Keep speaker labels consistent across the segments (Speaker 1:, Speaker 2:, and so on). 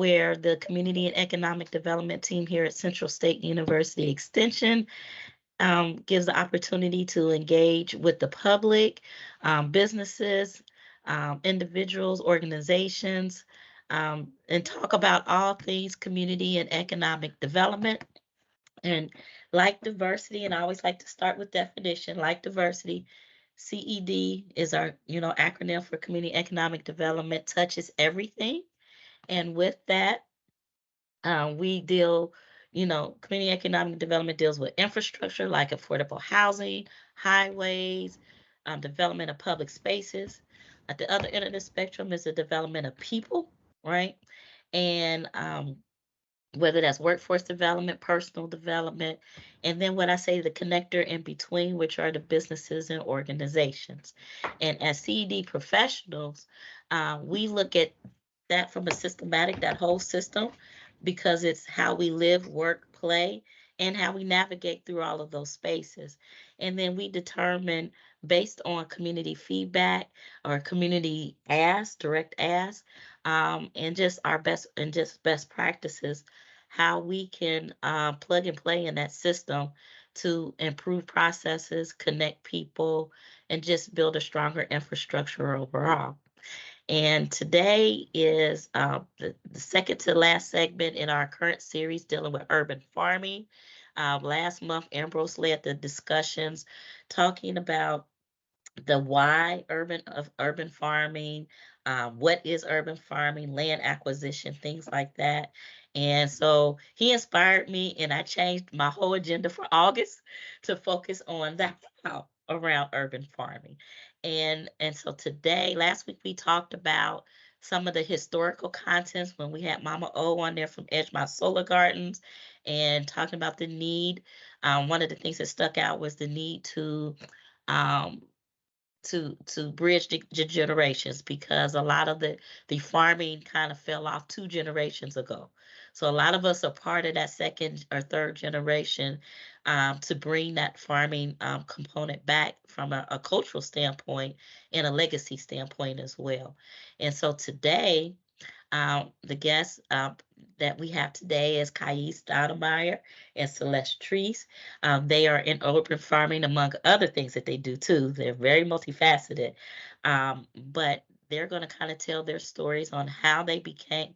Speaker 1: where the Community and Economic Development team here at Central State University Extension gives the opportunity to engage with the public, businesses, individuals, organizations, and talk about all things community and economic development. And like diversity, and I always like to start with definition, like diversity, CED is our, acronym for community economic development, touches everything. And with that, we deal, community economic development deals with infrastructure like affordable housing, highways, development of public spaces. At the other end of the spectrum is the development of people, right? And whether that's workforce development, personal development, and then what I say the connector in between, which are the businesses and organizations. And as CED professionals, we look at that from a systematic, that whole system, because it's how we live, work, play, and how we navigate through all of those spaces. And then we determine based on community feedback or community ask, direct ask, and just our best practices, how we can plug and play in that system to improve processes, connect people, and just build a stronger infrastructure overall. And today is the second to last segment in our current series dealing with urban farming. Last month, Ambrose led the discussions talking about the why of urban farming, what is urban farming, land acquisition, things like that. And so he inspired me, and I changed my whole agenda for August to focus on the how around urban farming. And so today, last week we talked about some of the historical contents when we had Mama O on there from Edgemont Solar Gardens and talking about the need. One of the things that stuck out was the need um, to bridge the generations, because a lot of the farming kind of fell off 2 generations ago. So a lot of us are part of that second or third generation, to bring that farming component back from a cultural standpoint and a legacy standpoint as well. And so today, the guests that we have today is Kais Stoudemire and Celeste Treese. They are in urban farming, among other things that they do too. They're very multifaceted, but they're going to kind of tell their stories on how they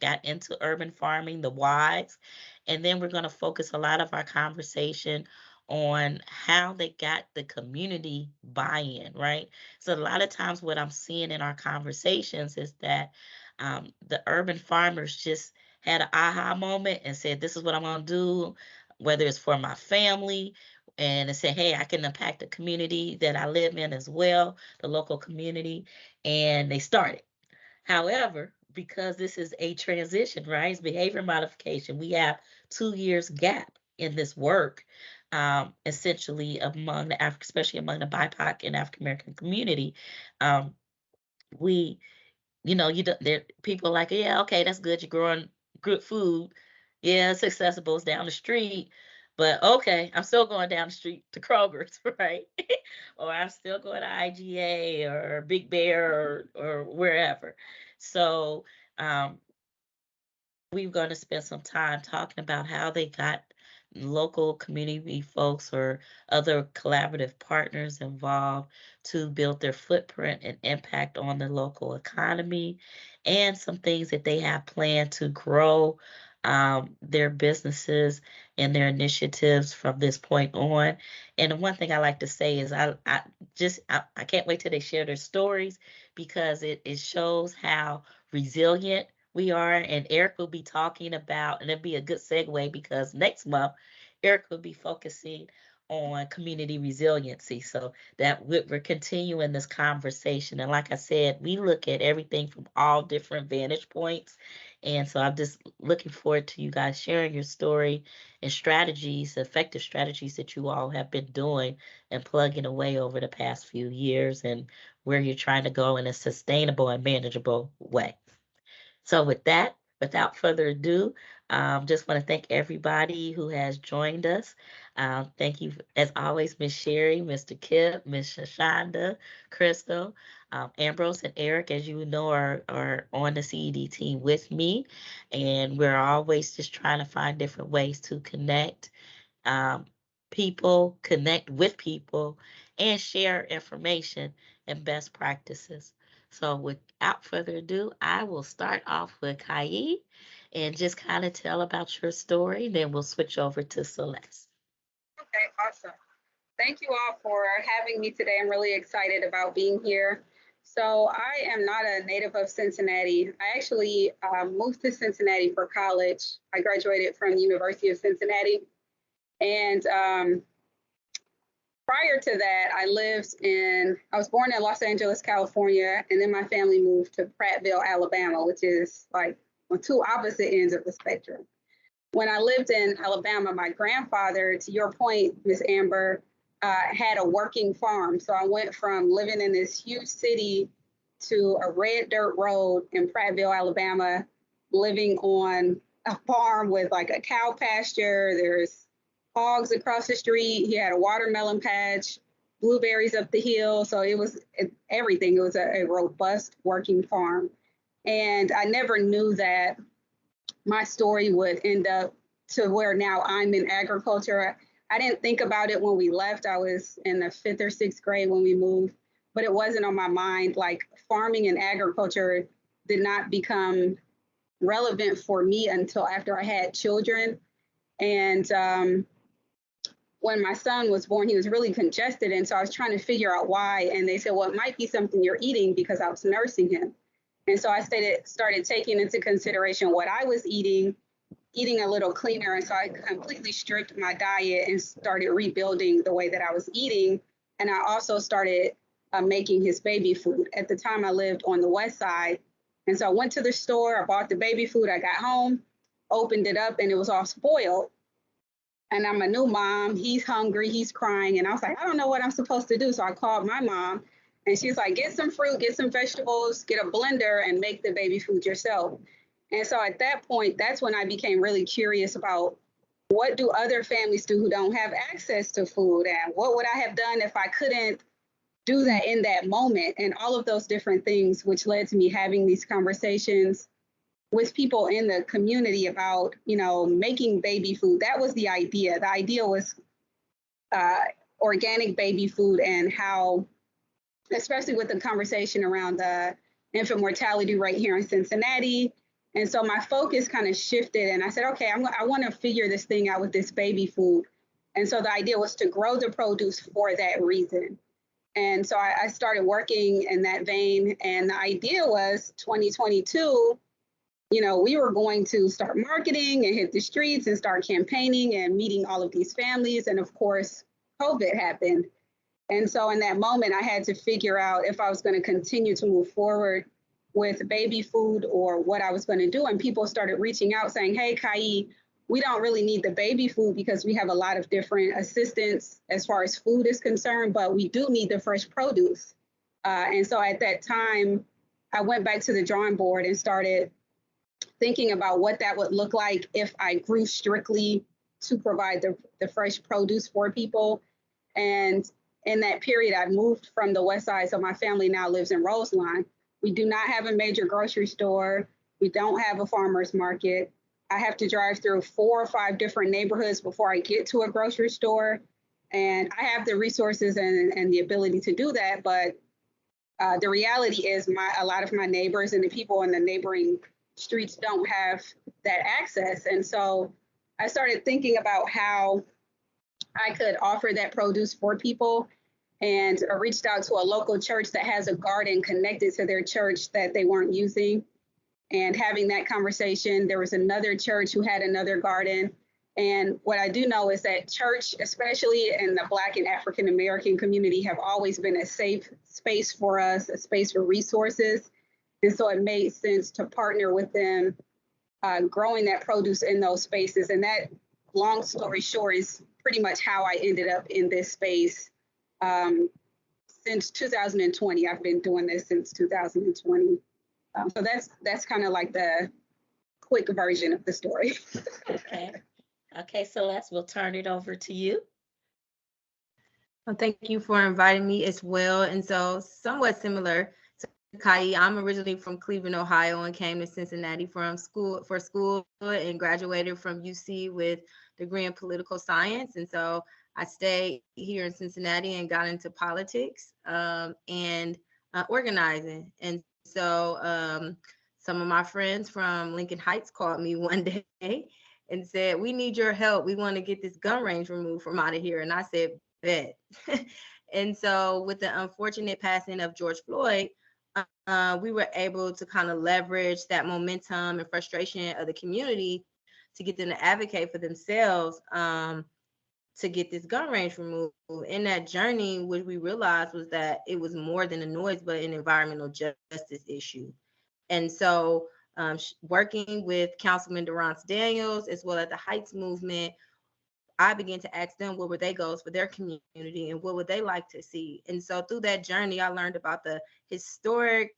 Speaker 1: got into urban farming, the whys, and then we're going to focus a lot of our conversation on how they got the community buy-in, right? So a lot of times what I'm seeing in our conversations is that the urban farmers just had an aha moment and said, this is what I'm going to do, whether it's for my family, and it said, hey, I can impact the community that I live in as well, the local community, and they started. However, because this is a transition, right? It's behavior modification. We have 2 years gap in this work, essentially among especially among the BIPOC and African American community. Um, we there people like, yeah, okay, that's good. You're growing good food. Yeah, it's accessible. It's down the street. But okay, I'm still going down the street to Kroger's, right? Or I'm still going to IGA or Big Bear or wherever. So um, we're going to spend some time talking about how they got local community folks or other collaborative partners involved to build their footprint and impact on the local economy, and some things that they have planned to grow their businesses and their initiatives from this point on. And the one thing I like to say is I can't wait till they share their stories, because it shows how resilient we are. And Eric will be talking about, and it'll be a good segue because next month, Eric will be focusing on community resiliency. So that we're continuing this conversation. And like I said, we look at everything from all different vantage points. And so I'm just looking forward to you guys sharing your story and strategies, effective strategies that you all have been doing and plugging away over the past few years, and where you're trying to go in a sustainable and manageable way. So with that, without further ado, just want to thank everybody who has joined us. Thank you, as always, Miss Sherry, Mr. Kip, Miss Shashonda, Crystal. Ambrose and Eric, as you know, are on the CED team with me, and we're always just trying to find different ways to connect um, people, connect with people, and share information and best practices. So without further ado, I will start off with Kai and just kind of tell about your story. Then we'll switch over to Celeste.
Speaker 2: Okay, awesome. Thank you all for having me today. I'm really excited about being here. So I am not a native of Cincinnati. I actually moved to Cincinnati for college. I graduated from the University of Cincinnati. And prior to that, I was born in Los Angeles, California, and then my family moved to Prattville, Alabama, which is like on two opposite ends of the spectrum. When I lived in Alabama, my grandfather, to your point, Miss Amber, had a working farm. So I went from living in this huge city to a red dirt road in Prattville, Alabama, living on a farm with like a cow pasture. There's hogs across the street. He had a watermelon patch, blueberries up the hill. So it was everything. It was a robust working farm. And I never knew that my story would end up to where now I'm in agriculture. I didn't think about it when we left. I was in the 5th or 6th grade when we moved, but it wasn't on my mind. Like farming and agriculture did not become relevant for me until after I had children. And when my son was born, he was really congested. And so I was trying to figure out why. And they said, well, it might be something you're eating, because I was nursing him. And so I started taking into consideration what I was eating a little cleaner. And so I completely stripped my diet and started rebuilding the way that I was eating. And I also started making his baby food. At the time, I lived on the west side. And so I went to the store, I bought the baby food, I got home, opened it up, and it was all spoiled. And I'm a new mom, he's hungry, he's crying. And I was like, I don't know what I'm supposed to do. So I called my mom, and she's like, get some fruit, get some vegetables, get a blender, and make the baby food yourself. And so at that point, that's when I became really curious about what do other families do who don't have access to food, and what would I have done if I couldn't do that in that moment, and all of those different things, which led to me having these conversations with people in the community about, making baby food. That was the idea. The idea was organic baby food, and how, especially with the conversation around the infant mortality rate here in Cincinnati. And so my focus kind of shifted, and I said, okay, I want to figure this thing out with this baby food. And so the idea was to grow the produce for that reason. And so I started working in that vein. And the idea was 2022, we were going to start marketing and hit the streets and start campaigning and meeting all of these families. And of course, COVID happened. And so in that moment, I had to figure out if I was going to continue to move forward with baby food or what I was going to do. And people started reaching out saying, hey, Kai, we don't really need the baby food because we have a lot of different assistance as far as food is concerned, but we do need the fresh produce. And so at that time, I went back to the drawing board and started thinking about what that would look like if I grew strictly to provide the fresh produce for people. And in that period, I moved from the west side, so my family now lives in Roseline. We do not have a major grocery store. We don't have a farmer's market. I have to drive through 4 or 5 different neighborhoods before I get to a grocery store. And I have the resources and the ability to do that. But the reality is a lot of my neighbors and the people in the neighboring streets don't have that access. And so I started thinking about how I could offer that produce for people, and reached out to a local church that has a garden connected to their church that they weren't using. And having that conversation, there was another church who had another garden. And what I do know is that church, especially in the Black and African American community, have always been a safe space for us, a space for resources. And so it made sense to partner with them, growing that produce in those spaces. And that, long story short, is pretty much how I ended up in this space. Since 2020, I've been doing this since 2020. So that's kind of like the quick version of the story.
Speaker 1: Okay, Celeste, we'll turn it over to you.
Speaker 3: Well, thank you for inviting me as well. And so somewhat similar Kai. I'm originally from Cleveland, Ohio, and came to Cincinnati for school and graduated from UC with degree in political science. And so I stayed here in Cincinnati and got into politics and organizing. And so some of my friends from Lincoln Heights called me one day and said, "We need your help. We want to get this gun range removed from out of here." And I said, "Bet." And so with the unfortunate passing of George Floyd, we were able to kind of leverage that momentum and frustration of the community to get them to advocate for themselves to get this gun range removed. In that journey, what we realized was that it was more than a noise, but an environmental justice issue. And so working with Councilman Durance Daniels, as well as the Heights movement, I began to ask them what were their goals for their community and what would they like to see. And so through that journey, I learned about the historic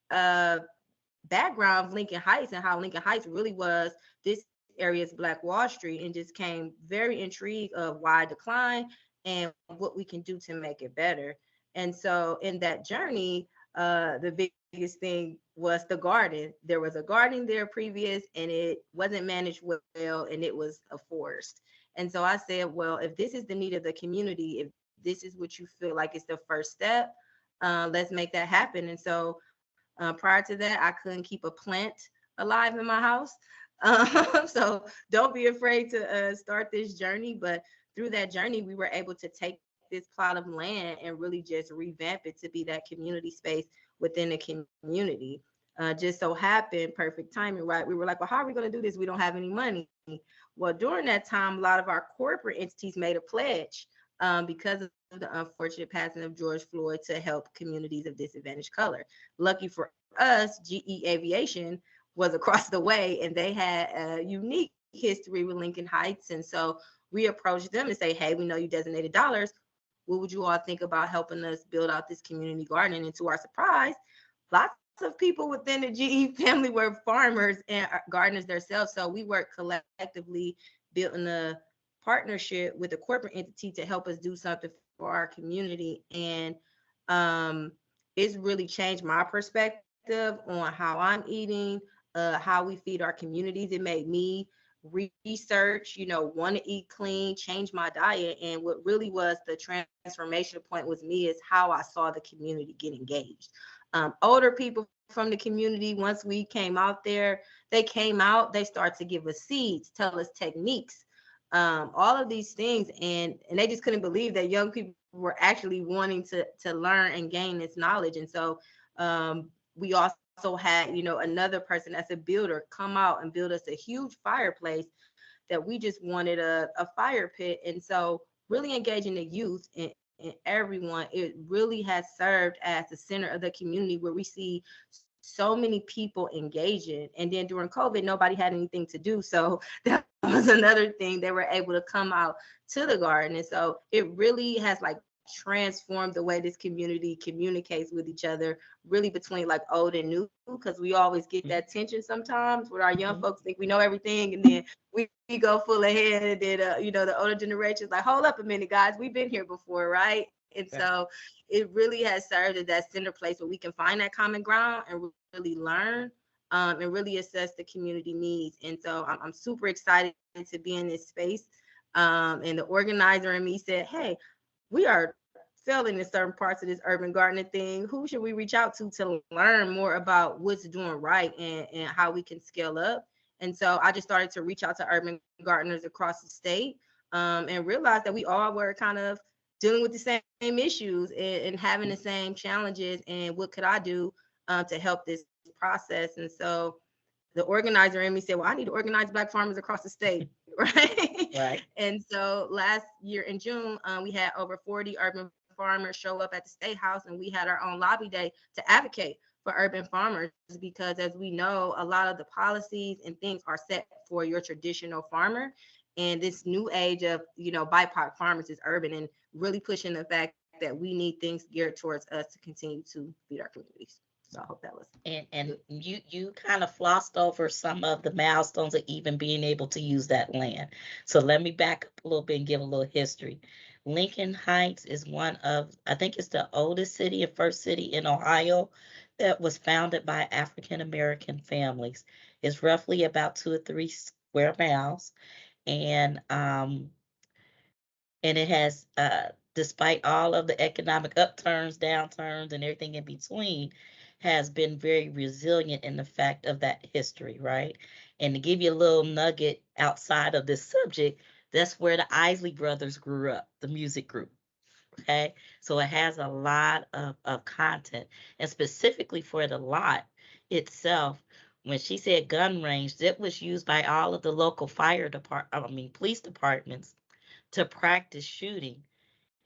Speaker 3: background of Lincoln Heights and how Lincoln Heights really was this area's Black Wall Street, and just came very intrigued of why decline and what we can do to make it better. And so in that journey, the biggest thing was the garden. There was a garden there previous, and it wasn't managed well, and it was a forest. And so I said, well, if this is the need of the community, if this is what you feel like is the first step, let's make that happen. And so prior to that, I couldn't keep a plant alive in my house. So don't be afraid to start this journey. But through that journey, we were able to take this plot of land and really just revamp it to be that community space within the community. Just so happened, perfect timing, right? We were like, well, how are we going to do this? We don't have any money. Well, during that time, a lot of our corporate entities made a pledge because of the unfortunate passing of George Floyd to help communities of disadvantaged color. Lucky for us, GE Aviation was across the way, and they had a unique history with Lincoln Heights. And so we approached them and say, hey, we know you designated dollars. What would you all think about helping us build out this community garden? And to our surprise, lots of people within the GE family were farmers and gardeners themselves. So we worked collectively, building a partnership with a corporate entity to help us do something for our community. And it's really changed my perspective on how I'm eating, how we feed our communities. It made me research, want to eat clean, change my diet. And what really was the transformation point was me is how I saw the community get engaged. Older people from the community, once we came out there, they start to give us seeds, tell us techniques, all of these things. And they just couldn't believe that young people were actually wanting to learn and gain this knowledge. And so we also had, another person that's a builder come out and build us a huge fireplace that we just wanted a fire pit. And so really engaging the youth and everyone, it really has served as the center of the community where we see so many people engaging. And then during COVID, nobody had anything to do. So that was another thing. They were able to come out to the garden. And so it really has transformed the way this community communicates with each other, really between old and new, because we always get that tension sometimes where our young folks think we know everything, and then we go full ahead, and then the older generation is like, hold up a minute, guys, we've been here before, right? And so it really has served as that center place where we can find that common ground and really learn and really assess the community needs. And so I'm super excited to be in this space. And the organizer in me said, hey, we are failing in certain parts of this urban gardening thing. Who should we reach out to learn more about what's doing right and how we can scale up? And so I just started to reach out to urban gardeners across the state and realized that we all were kind of dealing with the same issues and having the same challenges. And what could I do to help this process? And so the organizer in me said, well, I need to organize Black farmers across the state, right? And so last year in June, we had over 40 urban farmers show up at the State House, and we had our own lobby day to advocate for urban farmers, because as we know, a lot of the policies and things are set for your traditional farmer. And this new age of, BIPOC farmers is urban, and really pushing the fact that we need things geared towards us to continue to feed our communities. So I hope that was.
Speaker 1: And you kind of flossed over some of the milestones of even being able to use that land. So let me back up a little bit and give a little history. Lincoln Heights is one of, I think it's the oldest city and first city in Ohio that was founded by African American families. It's roughly about 2 or 3 square miles, and it has, despite all of the economic upturns, downturns, and everything in between, has been very resilient in the fact of that history, right? And to give you a little nugget outside of this subject, that's where the Isley Brothers grew up, the music group. Okay, so it has a lot of content, and specifically for the lot itself, when she said gun range, it was used by all of the local police departments to practice shooting.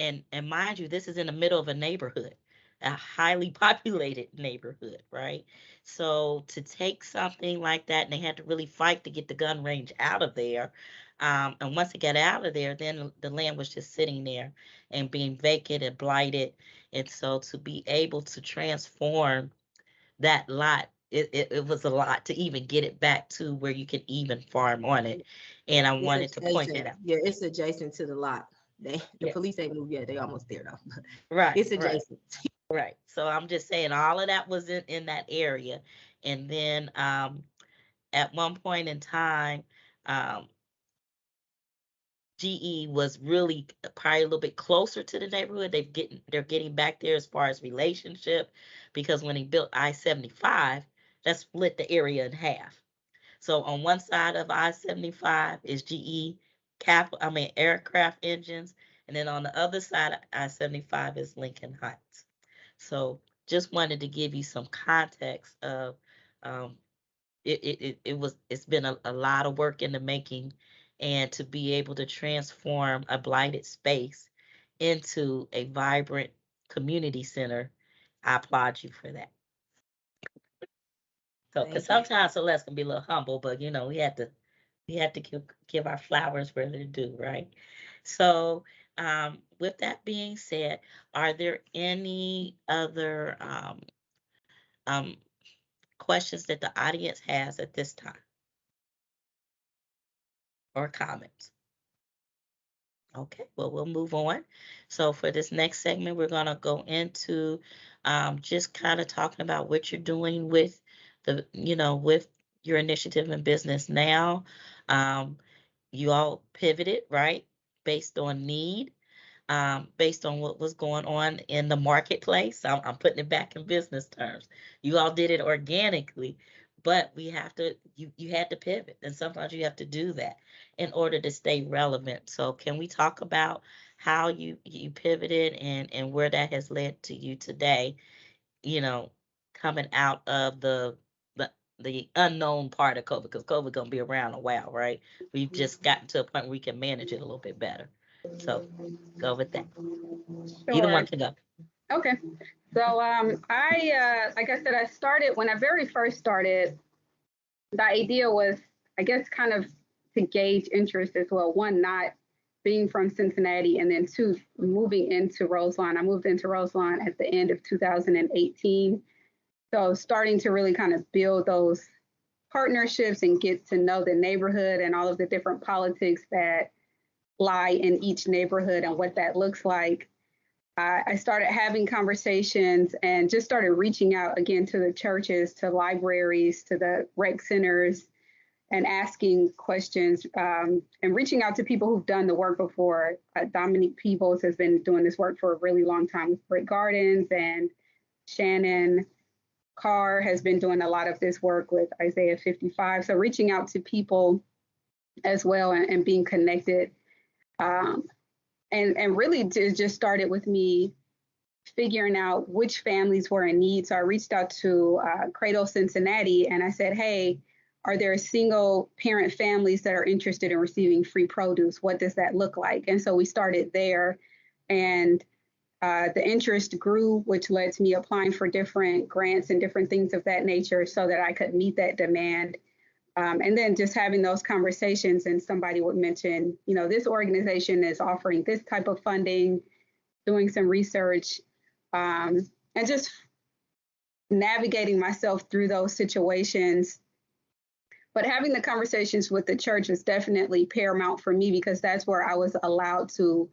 Speaker 1: And mind you, this is in the middle of a neighborhood, a highly populated neighborhood, right? So to take something like that, and they had to really fight to get the gun range out of there. And once it got out of there, then the land was just sitting there and being vacant and blighted. And so to be able to transform that lot, it was a lot to even get it back to where you can even farm on it. And I wanted to point that out.
Speaker 3: Yeah, it's adjacent to the lot. The
Speaker 1: Yeah.
Speaker 3: police ain't moved yet. They almost there though.
Speaker 1: Right.
Speaker 3: It's
Speaker 1: Right.
Speaker 3: adjacent.
Speaker 1: Right. So I'm just saying all of that was in that area. And then at one point in time, um, GE was really probably a little bit closer to the neighborhood. They're getting back there as far as relationship, because when they built I-75, that split the area in half. So on one side of I-75 is GE aircraft engines, and then on the other side of I-75 is Lincoln Heights. So just wanted to give you some context of, um, it's been a lot of work in the making, and to be able to transform a blighted space into a vibrant community center, I applaud you for that. So, because sometimes Celeste can be a little humble, but we have to give our flowers where they're due, right? So, with that being said, are there any other um, questions that the audience has at this time, or comments? Okay, well, we'll move on. So for this next segment, we're gonna go into just kind of talking about what you're doing with with your initiative in business now. Um, you all pivoted, right, based on need, based on what was going on in the marketplace. I'm putting it back in business terms. You all did it organically, but you had to pivot, and sometimes you have to do that in order to stay relevant. So can we talk about how you pivoted, and where that has led to you today, coming out of the unknown part of COVID, because COVID gonna be around a while, right? We've just gotten to a point where we can manage it a little bit better. So go with that. Either one can go.
Speaker 2: Okay. So I like I said, I started when I very first started. The idea was, I guess, kind of to gauge interest as well. One, not being from Cincinnati, and then two, moving into Roselawn. I moved into Roselawn at the end of 2018. So starting to really kind of build those partnerships and get to know the neighborhood and all of the different politics that lie in each neighborhood and what that looks like. I started having conversations and just started reaching out again to the churches, to libraries, to the rec centers, and asking questions, and reaching out to people who've done the work before. Dominique Peebles has been doing this work for a really long time with Brick Gardens, and Shannon Carr has been doing a lot of this work with Isaiah 55. So reaching out to people as well, and being connected. And really it just started with me figuring out which families were in need. So I reached out to Cradle Cincinnati, and I said, hey, are there single parent families that are interested in receiving free produce? What does that look like? And so we started there, and the interest grew, which led to me applying for different grants and different things of that nature so that I could meet that demand. And then just having those conversations, and somebody would mention, this organization is offering this type of funding, doing some research, and just navigating myself through those situations. But having the conversations with the church was definitely paramount for me, because that's where I was allowed to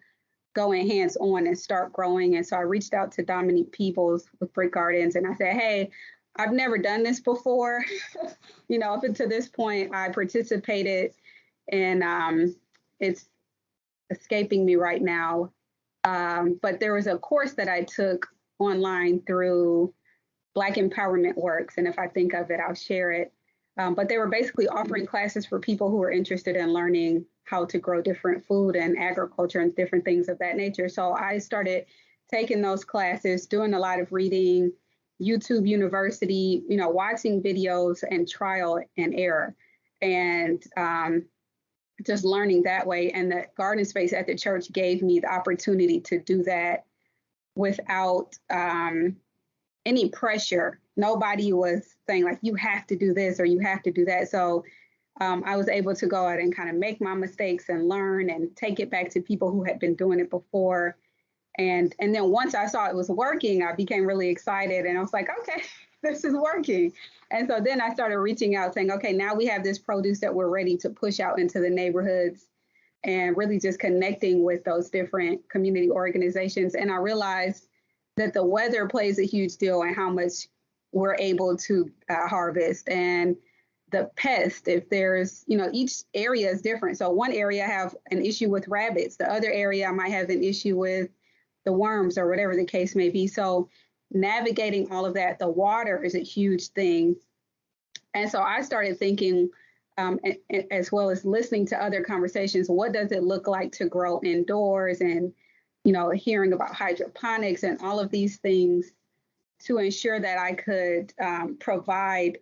Speaker 2: going hands-on and start growing. And so I reached out to Dominique Peebles with Brick Gardens, and I said, hey, I've never done this before. Up until this point, I participated in, it's escaping me right now, but there was a course that I took online through Black Empowerment Works. And if I think of it, I'll share it. But they were basically offering classes for people who are interested in learning how to grow different food and agriculture and different things of that nature. So I started taking those classes, doing a lot of reading, YouTube University, watching videos and trial and error, and just learning that way. And the garden space at the church gave me the opportunity to do that without any pressure. Nobody was saying like, you have to do this or you have to do that. So I was able to go out and kind of make my mistakes and learn and take it back to people who had been doing it before. And then once I saw it was working, I became really excited, and I was like, okay, this is working. And so then I started reaching out saying, okay, now we have this produce that we're ready to push out into the neighborhoods, and really just connecting with those different community organizations. And I realized that the weather plays a huge deal in how much we're able to harvest, and the pest, if there's, each area is different. So one area I have an issue with rabbits, the other area I might have an issue with the worms or whatever the case may be. So navigating all of that, the water is a huge thing. And so I started thinking, as well as listening to other conversations, what does it look like to grow indoors, and, hearing about hydroponics and all of these things to ensure that I could provide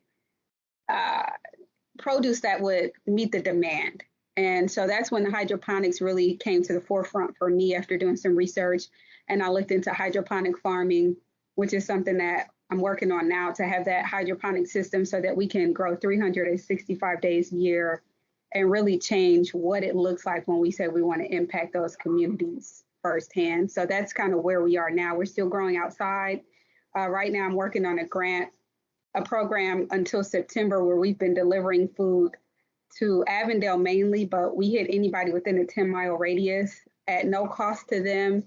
Speaker 2: produce that would meet the demand. And so that's when the hydroponics really came to the forefront for me after doing some research. And I looked into hydroponic farming, which is something that I'm working on now, to have that hydroponic system so that we can grow 365 days a year and really change what it looks like when we say we want to impact those communities firsthand. So that's kind of where we are now. We're still growing outside. Right now, I'm working on a program until September where we've been delivering food to Avondale mainly, but we hit anybody within a 10-mile radius at no cost to them.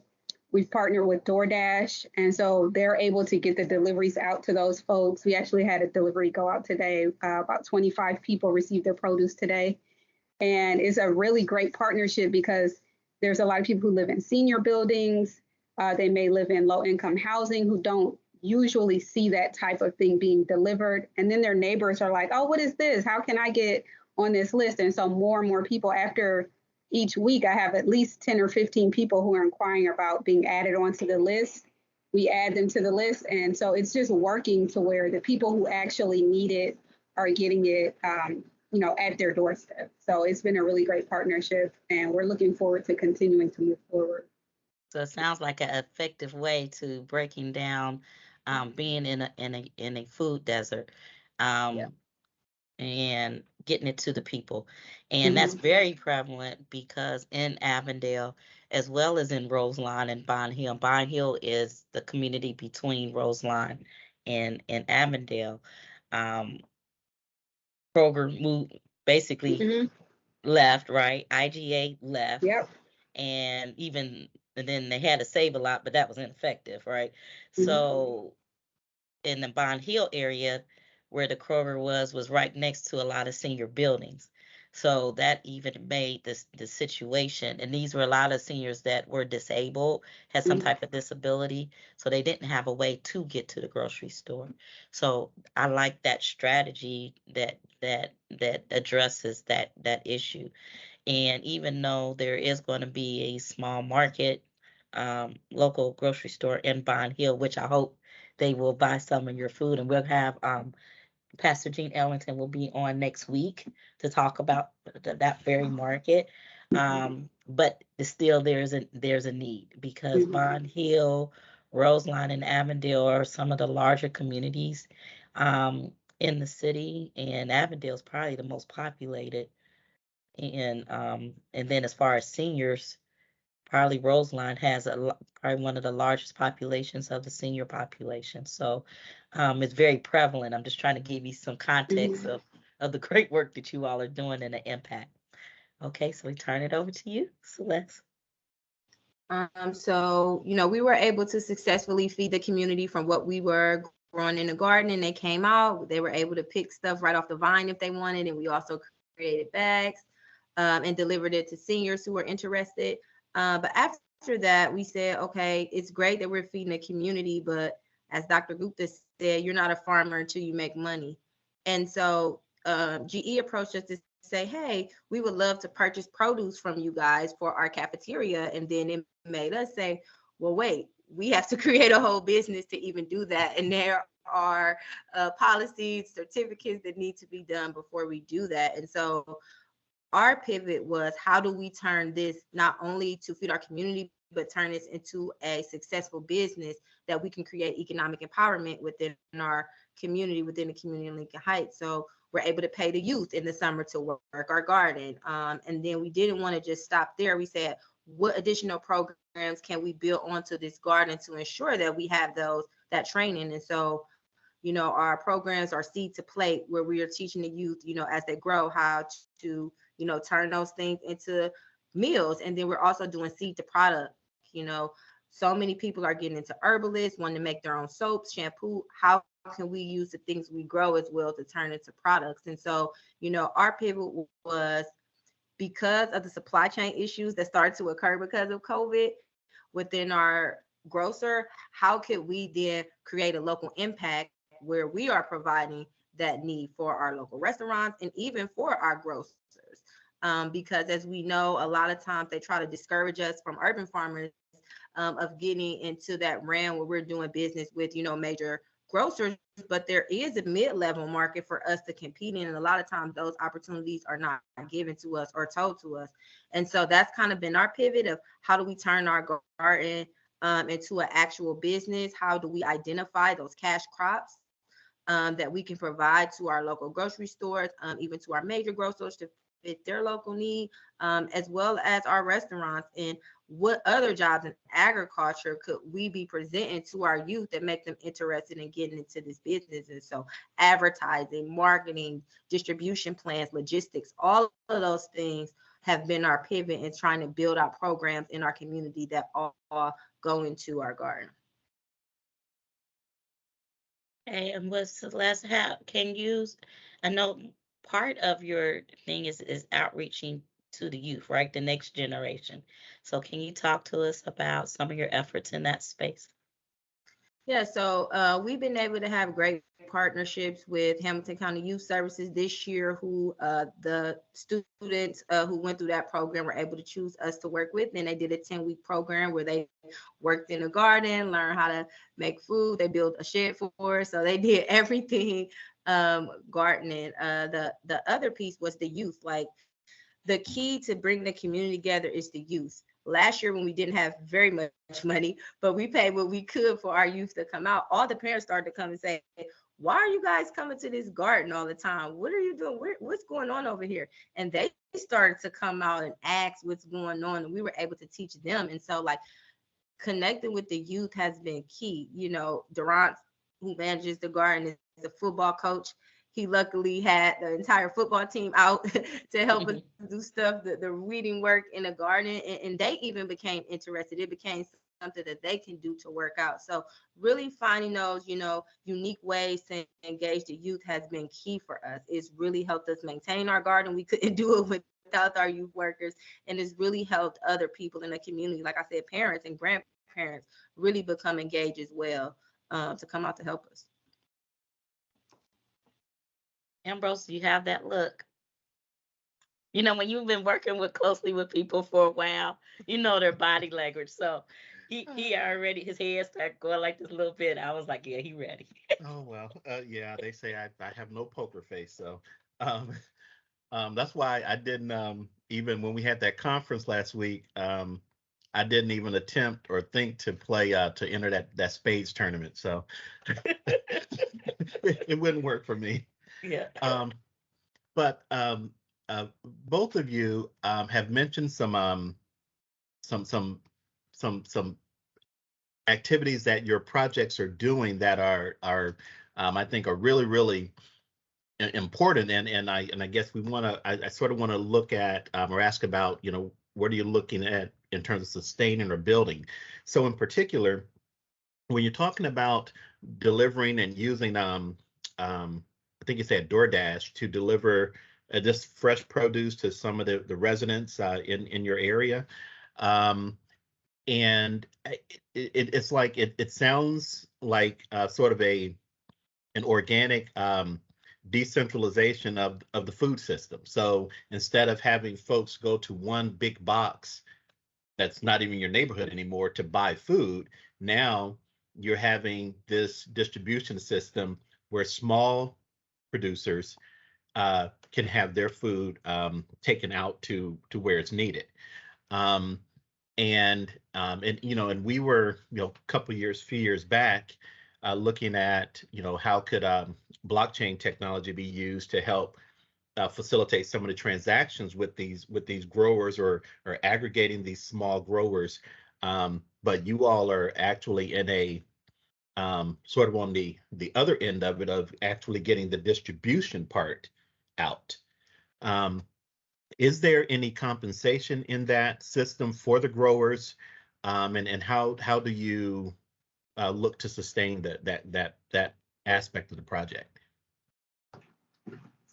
Speaker 2: We've partnered with DoorDash, and so they're able to get the deliveries out to those folks. We actually had a delivery go out today. About 25 people received their produce today. And it's a really great partnership because there's a lot of people who live in senior buildings. They may live in low-income housing who don't usually see that type of thing being delivered. And then their neighbors are like, oh, what is this? How can I get on this list? And so more and more people, after each week, I have at least 10 or 15 people who are inquiring about being added onto the list. We add them to the list. And so it's just working to where the people who actually need it are getting it, at their doorstep. So it's been a really great partnership, and we're looking forward to continuing to move forward.
Speaker 1: So it sounds like an effective way to breaking down being in a food desert.
Speaker 2: Yeah.
Speaker 1: And getting it to the people. And that's very prevalent because in Avondale, as well as in Roseline and Bond Hill is the community between Roseline and Avondale. Kroger moved, basically left, right? IGA left.
Speaker 2: Yep.
Speaker 1: And then they had to save a lot, but that was ineffective, right? So in the Bond Hill area, where the Kroger was right next to a lot of senior buildings. So that even made the situation, and these were a lot of seniors that were disabled, had some type of disability, so they didn't have a way to get to the grocery store. So I like that strategy that addresses that issue. And even though there is going to be a small market, local grocery store in Bond Hill, which I hope they will buy some of your food, and we'll have Pastor Jean Ellington will be on next week to talk about that very market. But still, there's a need because Bond Hill, Roseline, and Avondale are some of the larger communities in the city, and Avondale is probably the most populated. And then as far as seniors, probably Roseline has probably one of the largest populations of the senior population. So it's very prevalent. I'm just trying to give you some context of the great work that you all are doing and the impact. Okay, so we turn it over to you, Celeste.
Speaker 3: So, we were able to successfully feed the community from what we were growing in the garden, and they came out. They were able to pick stuff right off the vine if they wanted, and we also created bags and delivered it to seniors who were interested. But after that, we said, okay, it's great that we're feeding the community, but as Dr. Gupta said, you're not a farmer until you make money. And so GE approached us to say, hey, we would love to purchase produce from you guys for our cafeteria. And then it made us say, well, wait, we have to create a whole business to even do that. And there are policies, certificates that need to be done before we do that. And so our pivot was, how do we turn this not only to feed our community, but turn this into a successful business that we can create economic empowerment within our community, within the community in Lincoln Heights. So we're able to pay the youth in the summer to work our garden. And then we didn't want to just stop there. We said, what additional programs can we build onto this garden to ensure that we have that training? And so, our programs are seed to plate, where we are teaching the youth, as they grow, how to, turn those things into meals. And then we're also doing seed to product. So many people are getting into herbalists, wanting to make their own soaps, shampoo. How can we use the things we grow as well to turn into products? And so, our pivot was, because of the supply chain issues that started to occur because of COVID within our grocer, how could we then create a local impact where we are providing that need for our local restaurants and even for our grocers? Because as we know, a lot of times they try to discourage us from urban farmers of getting into that realm where we're doing business with, major grocers, but there is a mid-level market for us to compete in. And a lot of times those opportunities are not given to us or told to us. And so that's kind of been our pivot of, how do we turn our garden into an actual business? How do we identify those cash crops that we can provide to our local grocery stores, even to our major grocers to fit their local need, as well as our restaurants? And what other jobs in agriculture could we be presenting to our youth that make them interested in getting into this business? And so advertising, marketing, distribution plans, logistics, all of those things have been our pivot in trying to build out programs in our community that all go into our garden.
Speaker 1: Okay, and what's the last, how can you, I know part of your thing is outreaching to the youth, right? The next generation. So can you talk to us about some of your efforts in that space?
Speaker 3: Yeah, so we've been able to have great partnerships with Hamilton County Youth Services this year, who the students who went through that program were able to choose us to work with. And they did a 10-week program where they worked in a garden, learned how to make food. They built a shed for us. So they did everything gardening. The other piece was the youth. Like, the key to bring the community together is the youth. Last year, when we didn't have very much money, but we paid what we could for our youth to come out, all the parents started to come and say, why are you guys coming to this garden all the time? What are you doing? What's going on over here? And they started to come out and ask what's going on, and we were able to teach them. And so, like, connecting with the youth has been key. Durant, who manages the garden, is a football coach. He luckily had the entire football team out to help us do stuff, the reading work in the garden, and they even became interested. It became something that they can do to work out. So really finding those, unique ways to engage the youth has been key for us. It's really helped us maintain our garden. We couldn't do it without our youth workers, and it's really helped other people in the community, like I said, parents and grandparents, really become engaged as well, to come out to help us.
Speaker 1: Ambrose, you have that look. When you've been working closely with people for a while, their body language. So he already, his head started going like this a little bit. I was like, yeah, he ready.
Speaker 4: Oh well, yeah. They say I have no poker face, so that's why I didn't even when we had that conference last week. I didn't even attempt or think to play to enter that spades tournament. So it wouldn't work for me.
Speaker 1: Yeah.
Speaker 4: But both of you have mentioned some activities that your projects are doing that are I think are really important, and I guess we want to I sort of want to look at or ask about what are you looking at in terms of sustaining or building. So in particular, when you're talking about delivering and using, I think you said DoorDash to deliver just fresh produce to some of the residents in your area. And it's like it sounds like sort of an organic decentralization of the food system. So instead of having folks go to one big box that's not even your neighborhood anymore to buy food, now you're having this distribution system where small producers can have their food taken out to where it's needed. Um, and and we were a few years back looking at how could blockchain technology be used to help facilitate some of the transactions with these growers or aggregating these small growers. But you all are actually in a sort of on the other end of it, of actually getting the distribution part out. Is there any compensation in that system for the growers? And how do you look to sustain that aspect of the project?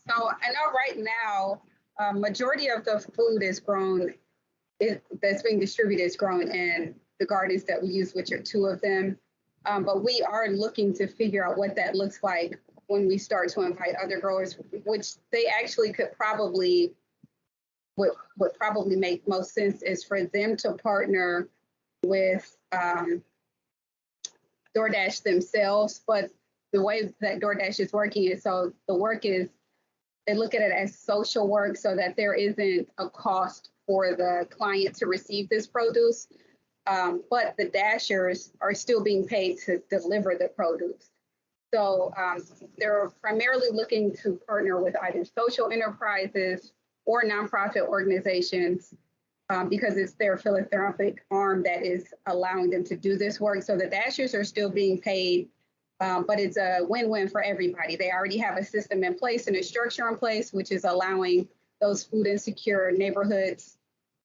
Speaker 2: So I know right now, majority of the food is grown, that's being distributed is grown in the gardens that we use, which are 2 of them. But we are looking to figure out what that looks like when we start to invite other growers, which they actually could probably, would probably make most sense is for them to partner with DoorDash themselves. But the way that DoorDash is working is, so the work is, they look at it as social work so that there isn't a cost for the client to receive this produce. But the Dashers are still being paid to deliver the produce. So they're primarily looking to partner with either social enterprises or nonprofit organizations because it's their philanthropic arm that is allowing them to do this work. So the Dashers are still being paid, but it's a win-win for everybody. They already have a system in place and a structure in place, which is allowing those food insecure neighborhoods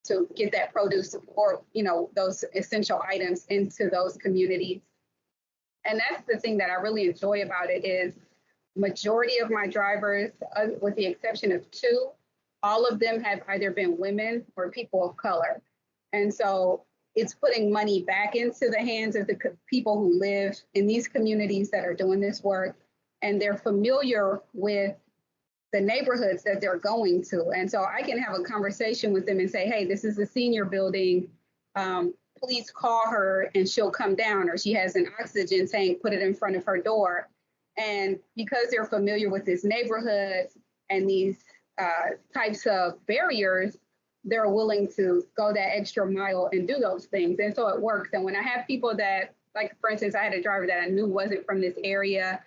Speaker 2: to get that produce or, those essential items into those communities. And that's the thing that I really enjoy about it is majority of my drivers, with the exception of 2, all of them have either been women or people of color. And so it's putting money back into the hands of the people who live in these communities that are doing this work. And they're familiar with the neighborhoods that they're going to. And so I can have a conversation with them and say, hey, this is a senior building. Please call her and she'll come down, or she has an oxygen tank, put it in front of her door. And because they're familiar with this neighborhood and these types of barriers, they're willing to go that extra mile and do those things. And so it works. And when I have people that, like, for instance, I had a driver that I knew wasn't from this area,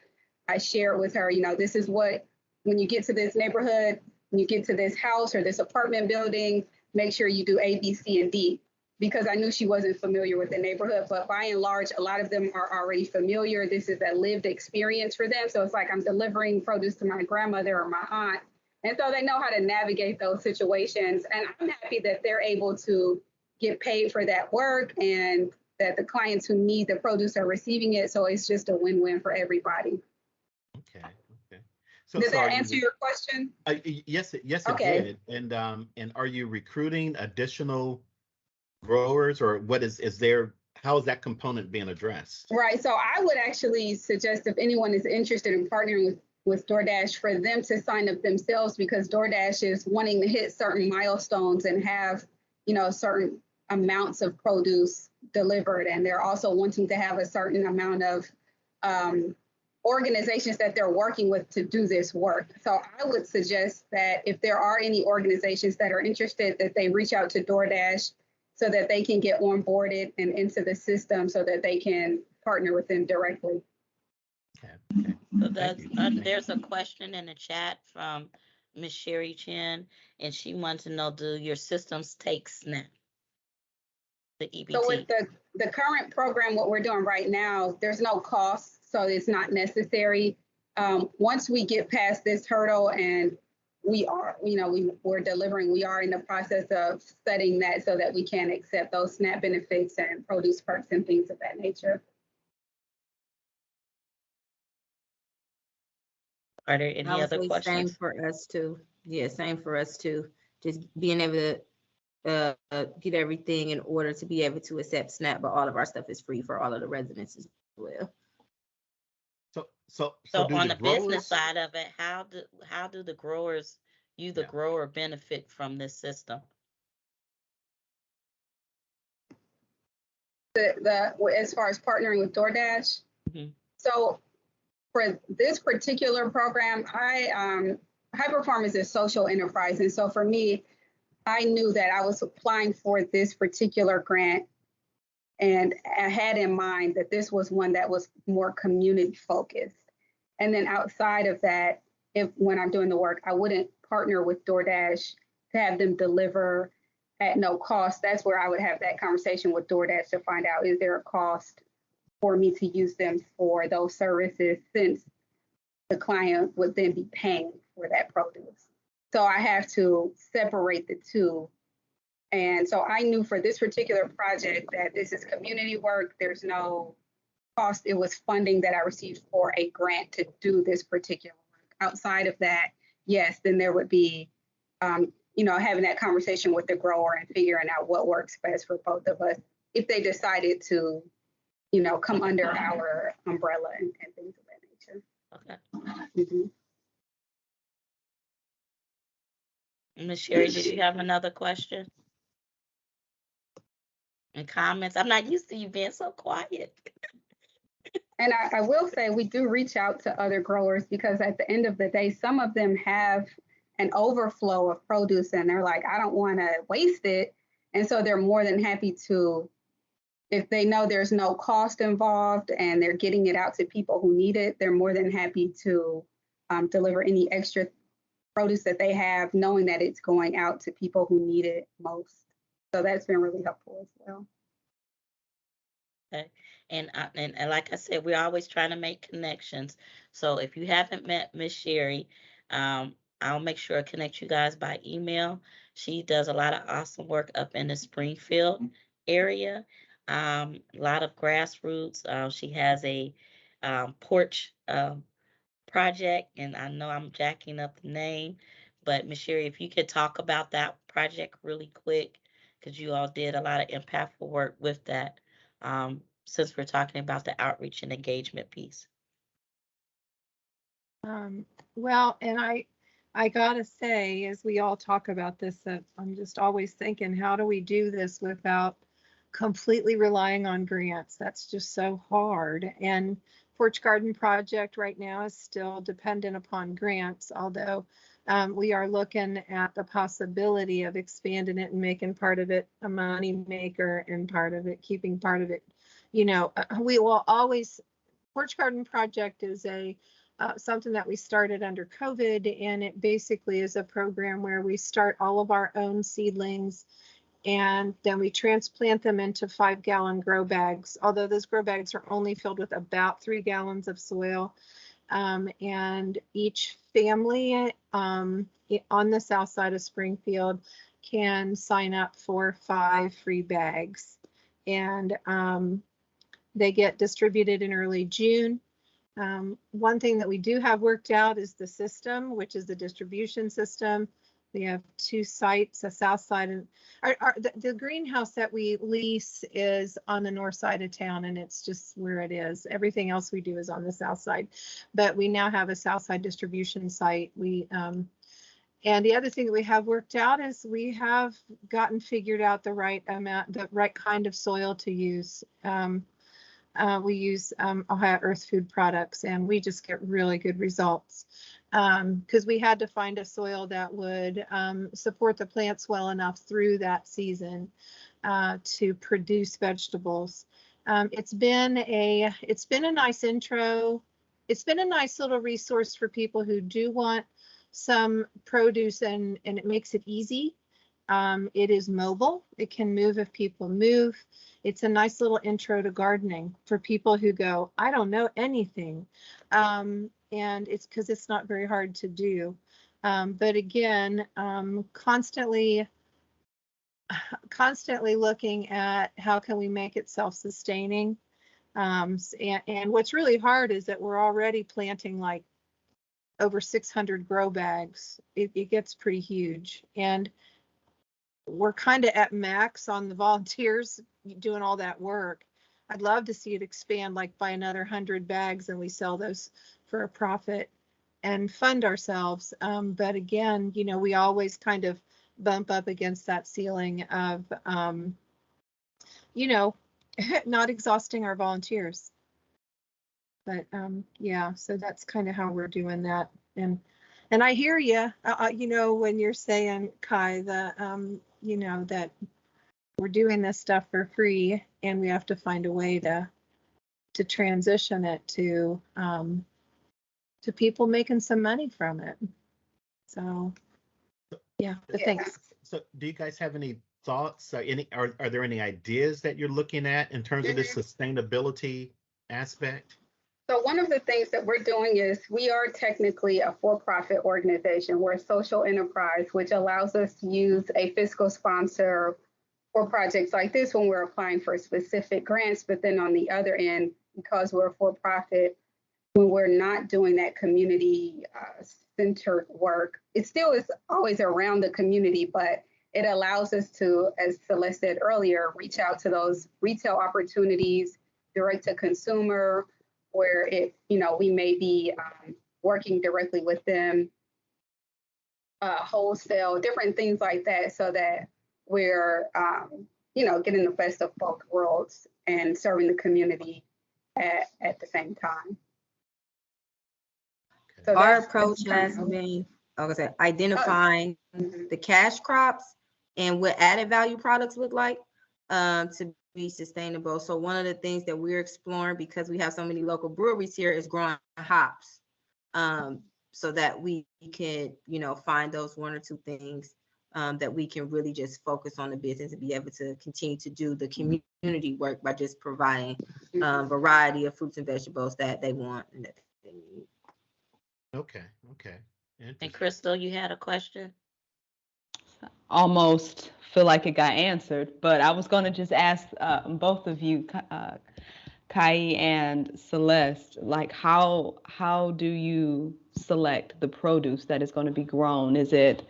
Speaker 2: I shared with her, this is what, when you get to this neighborhood, when you get to this house or this apartment building, make sure you do A, B, C, and D, because I knew she wasn't familiar with the neighborhood. But by and large, a lot of them are already familiar. This is a lived experience for them. So it's like I'm delivering produce to my grandmother or my aunt. And so they know how to navigate those situations. And I'm happy that they're able to get paid for that work and that the clients who need the produce are receiving it. So it's just a win-win for everybody.
Speaker 4: Okay. So,
Speaker 2: did that answer your question?
Speaker 4: Yes, it
Speaker 2: okay.
Speaker 4: did. And are you recruiting additional growers, or what is there? How is that component being addressed?
Speaker 2: Right. So I would actually suggest if anyone is interested in partnering with DoorDash, for them to sign up themselves, because DoorDash is wanting to hit certain milestones and have, certain amounts of produce delivered. And they're also wanting to have a certain amount of organizations that they're working with to do this work. So I would suggest that if there are any organizations that are interested, that they reach out to DoorDash so that they can get onboarded and into the system so that they can partner with them directly.
Speaker 4: Okay.
Speaker 1: So there's a question in the chat from Ms. Sherry Chen, and she wants to know, do your systems take SNAP? The EBT.
Speaker 2: So with the current program, what we're doing right now, there's no cost, so it's not necessary. Once we get past this hurdle and we're delivering. We are in the process of studying that so that we can accept those SNAP benefits and produce perks and things of that nature.
Speaker 1: Are there
Speaker 3: I
Speaker 1: any
Speaker 3: would
Speaker 1: other
Speaker 3: say same
Speaker 1: questions?
Speaker 3: for us too. Yeah, same for us too. Just being able to get everything in order to be able to accept SNAP, but all of our stuff is free for all of the residents as well.
Speaker 4: So
Speaker 1: So
Speaker 4: do
Speaker 1: on
Speaker 4: the
Speaker 1: the business
Speaker 4: growers?
Speaker 1: side of it, how do the growers, the
Speaker 4: Yeah.
Speaker 1: grower, benefit from this system?
Speaker 2: As far as partnering with DoorDash.
Speaker 1: Mhm.
Speaker 2: So for this particular program, Hyperfarm is a social enterprise. And so for me, I knew that I was applying for this particular grant, and I had in mind that this was one that was more community focused. And then outside of that, when I'm doing the work, I wouldn't partner with DoorDash to have them deliver at no cost. That's where I would have that conversation with DoorDash to find out, is there a cost for me to use them for those services, since the client would then be paying for that produce. So I have to separate the two. And so I knew for this particular project that this is community work. There's no cost. It was funding that I received for a grant to do this particular work. Outside of that, yes, then there would be, having that conversation with the grower and figuring out what works best for both of us if they decided to, come under our umbrella and things of that nature.
Speaker 1: Okay.
Speaker 2: Mhm.
Speaker 1: Ms. Sherry, did you have another question and comments? I'm not used to you being so quiet.
Speaker 2: And I will say we do reach out to other growers, because at the end of the day, some of them have an overflow of produce and they're like, I don't want to waste it. And so they're more than happy to, if they know there's no cost involved and they're getting it out to people who need it, they're more than happy to deliver any extra produce that they have, knowing that it's going out to people who need it most. So that's been really helpful as well.
Speaker 1: Okay. And like I said, we're always trying to make connections. So if you haven't met Miss Sherry, I'll make sure to connect you guys by email. She does a lot of awesome work up in the Springfield area. A lot of grassroots. She has a porch project, and I know I'm jacking up the name, but Ms. Sherry, if you could talk about that project really quick, because you all did a lot of impactful work with that, since we're talking about the outreach and engagement piece.
Speaker 5: Well, and I gotta say, as we all talk about this, that I'm just always thinking, how do we do this without completely relying on grants? That's just so hard. And Porch Garden Project right now is still dependent upon grants, although we are looking at the possibility of expanding it and making part of it a money maker and part of it, keeping part of it. We will always, Porch Garden Project is something that we started under COVID, and it basically is a program where we start all of our own seedlings and then we transplant them into 5-gallon grow bags, although those grow bags are only filled with about 3 gallons of soil. And each family on the south side of Springfield can sign up for 5 free bags. And they get distributed in early June. One thing that we do have worked out is the system, which is the distribution system. We have 2 sites, a south side, and the greenhouse that we lease is on the north side of town, and it's just where it is. Everything else we do is on the south side, but we now have a south side distribution site. And the other thing that we have worked out is we have figured out the right amount, the right kind of soil to use. We use Ohio Earth Food products, and we just get really good results, because we had to find a soil that would support the plants well enough through that season to produce vegetables. It's been a nice intro. It's been a nice little resource for people who do want some produce, and it makes it easy. It is mobile. It can move if people move. It's a nice little intro to gardening for people who go, I don't know anything. And it's because it's not very hard to do. But again, constantly looking at how can we make it self-sustaining. And what's really hard is that we're already planting like over 600 grow bags. It gets pretty huge. And we're kind of at max on the volunteers doing all that work. I'd love to see it expand like by another 100 bags and we sell those for a profit and fund ourselves. But again, you know, we always kind of bump up against that ceiling of, you know, not exhausting our volunteers. But yeah, so that's kind of how we're doing that. And I hear you, you know, when you're saying, Kai, that, you know, that we're doing this stuff for free and we have to find a way to transition it to people making some money from it. So yeah, but thanks.
Speaker 4: So do you guys have any thoughts? Are there any ideas that you're looking at in terms of this sustainability aspect?
Speaker 2: So one of the things that we're doing is we are technically a for-profit organization. We're a social enterprise, which allows us to use a fiscal sponsor for projects like this when we're applying for specific grants. But then on the other end, because we're a for-profit, when we're not doing that community centered work, it still is always around the community, but it allows us to, as Celeste said earlier, reach out to those retail opportunities, direct to consumer, where it, you know, we may be working directly with them, wholesale, different things like that, so that we're, you know, getting the best of both worlds and serving the community at the same time. So
Speaker 3: our approach has been, like I said, identifying the cash crops and what added value products look like to be sustainable. So one of the things that we're exploring, because we have so many local breweries here, is growing hops, so that we can, you know, find those one or two things that we can really just focus on the business and be able to continue to do the community work by just providing variety of fruits and vegetables that they want and that they need.
Speaker 4: Okay.
Speaker 1: And Crystal, you had a question?
Speaker 6: Almost feel like it got answered, but I was going to just ask both of you, Kai and Celeste, like how do you select the produce that is going to be grown? Is it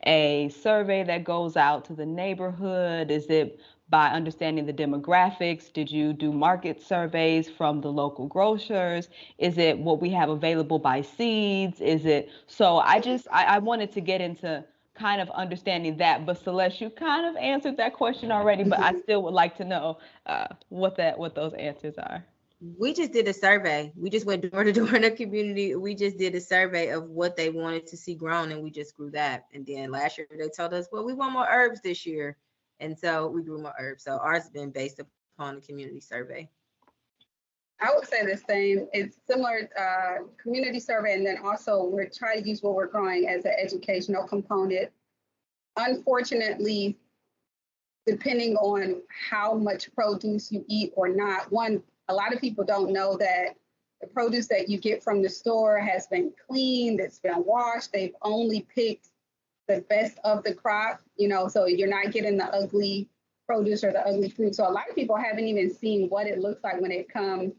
Speaker 6: a survey that goes out to the neighborhood? Is it by understanding the demographics? Did you do market surveys from the local grocers? Is it what we have available by seeds? Is it, so I wanted to get into kind of understanding that, but Celeste, you kind of answered that question already, but I still would like to know what those answers are.
Speaker 3: We just did a survey. We just went door to door in the community. We just did a survey of what they wanted to see grown, and we just grew that. And then last year they told us, well, we want more herbs this year, and so we grew more herbs. So ours has been based upon the community survey.
Speaker 2: I would say the same. It's similar community survey, and then also we're trying to use what we're growing as an educational component. Unfortunately, depending on how much produce you eat or not, a lot of people don't know that the produce that you get from the store has been cleaned, it's been washed, they've only picked the best of the crop, you know, so you're not getting the ugly produce or the ugly fruit. So a lot of people haven't even seen what it looks like when it comes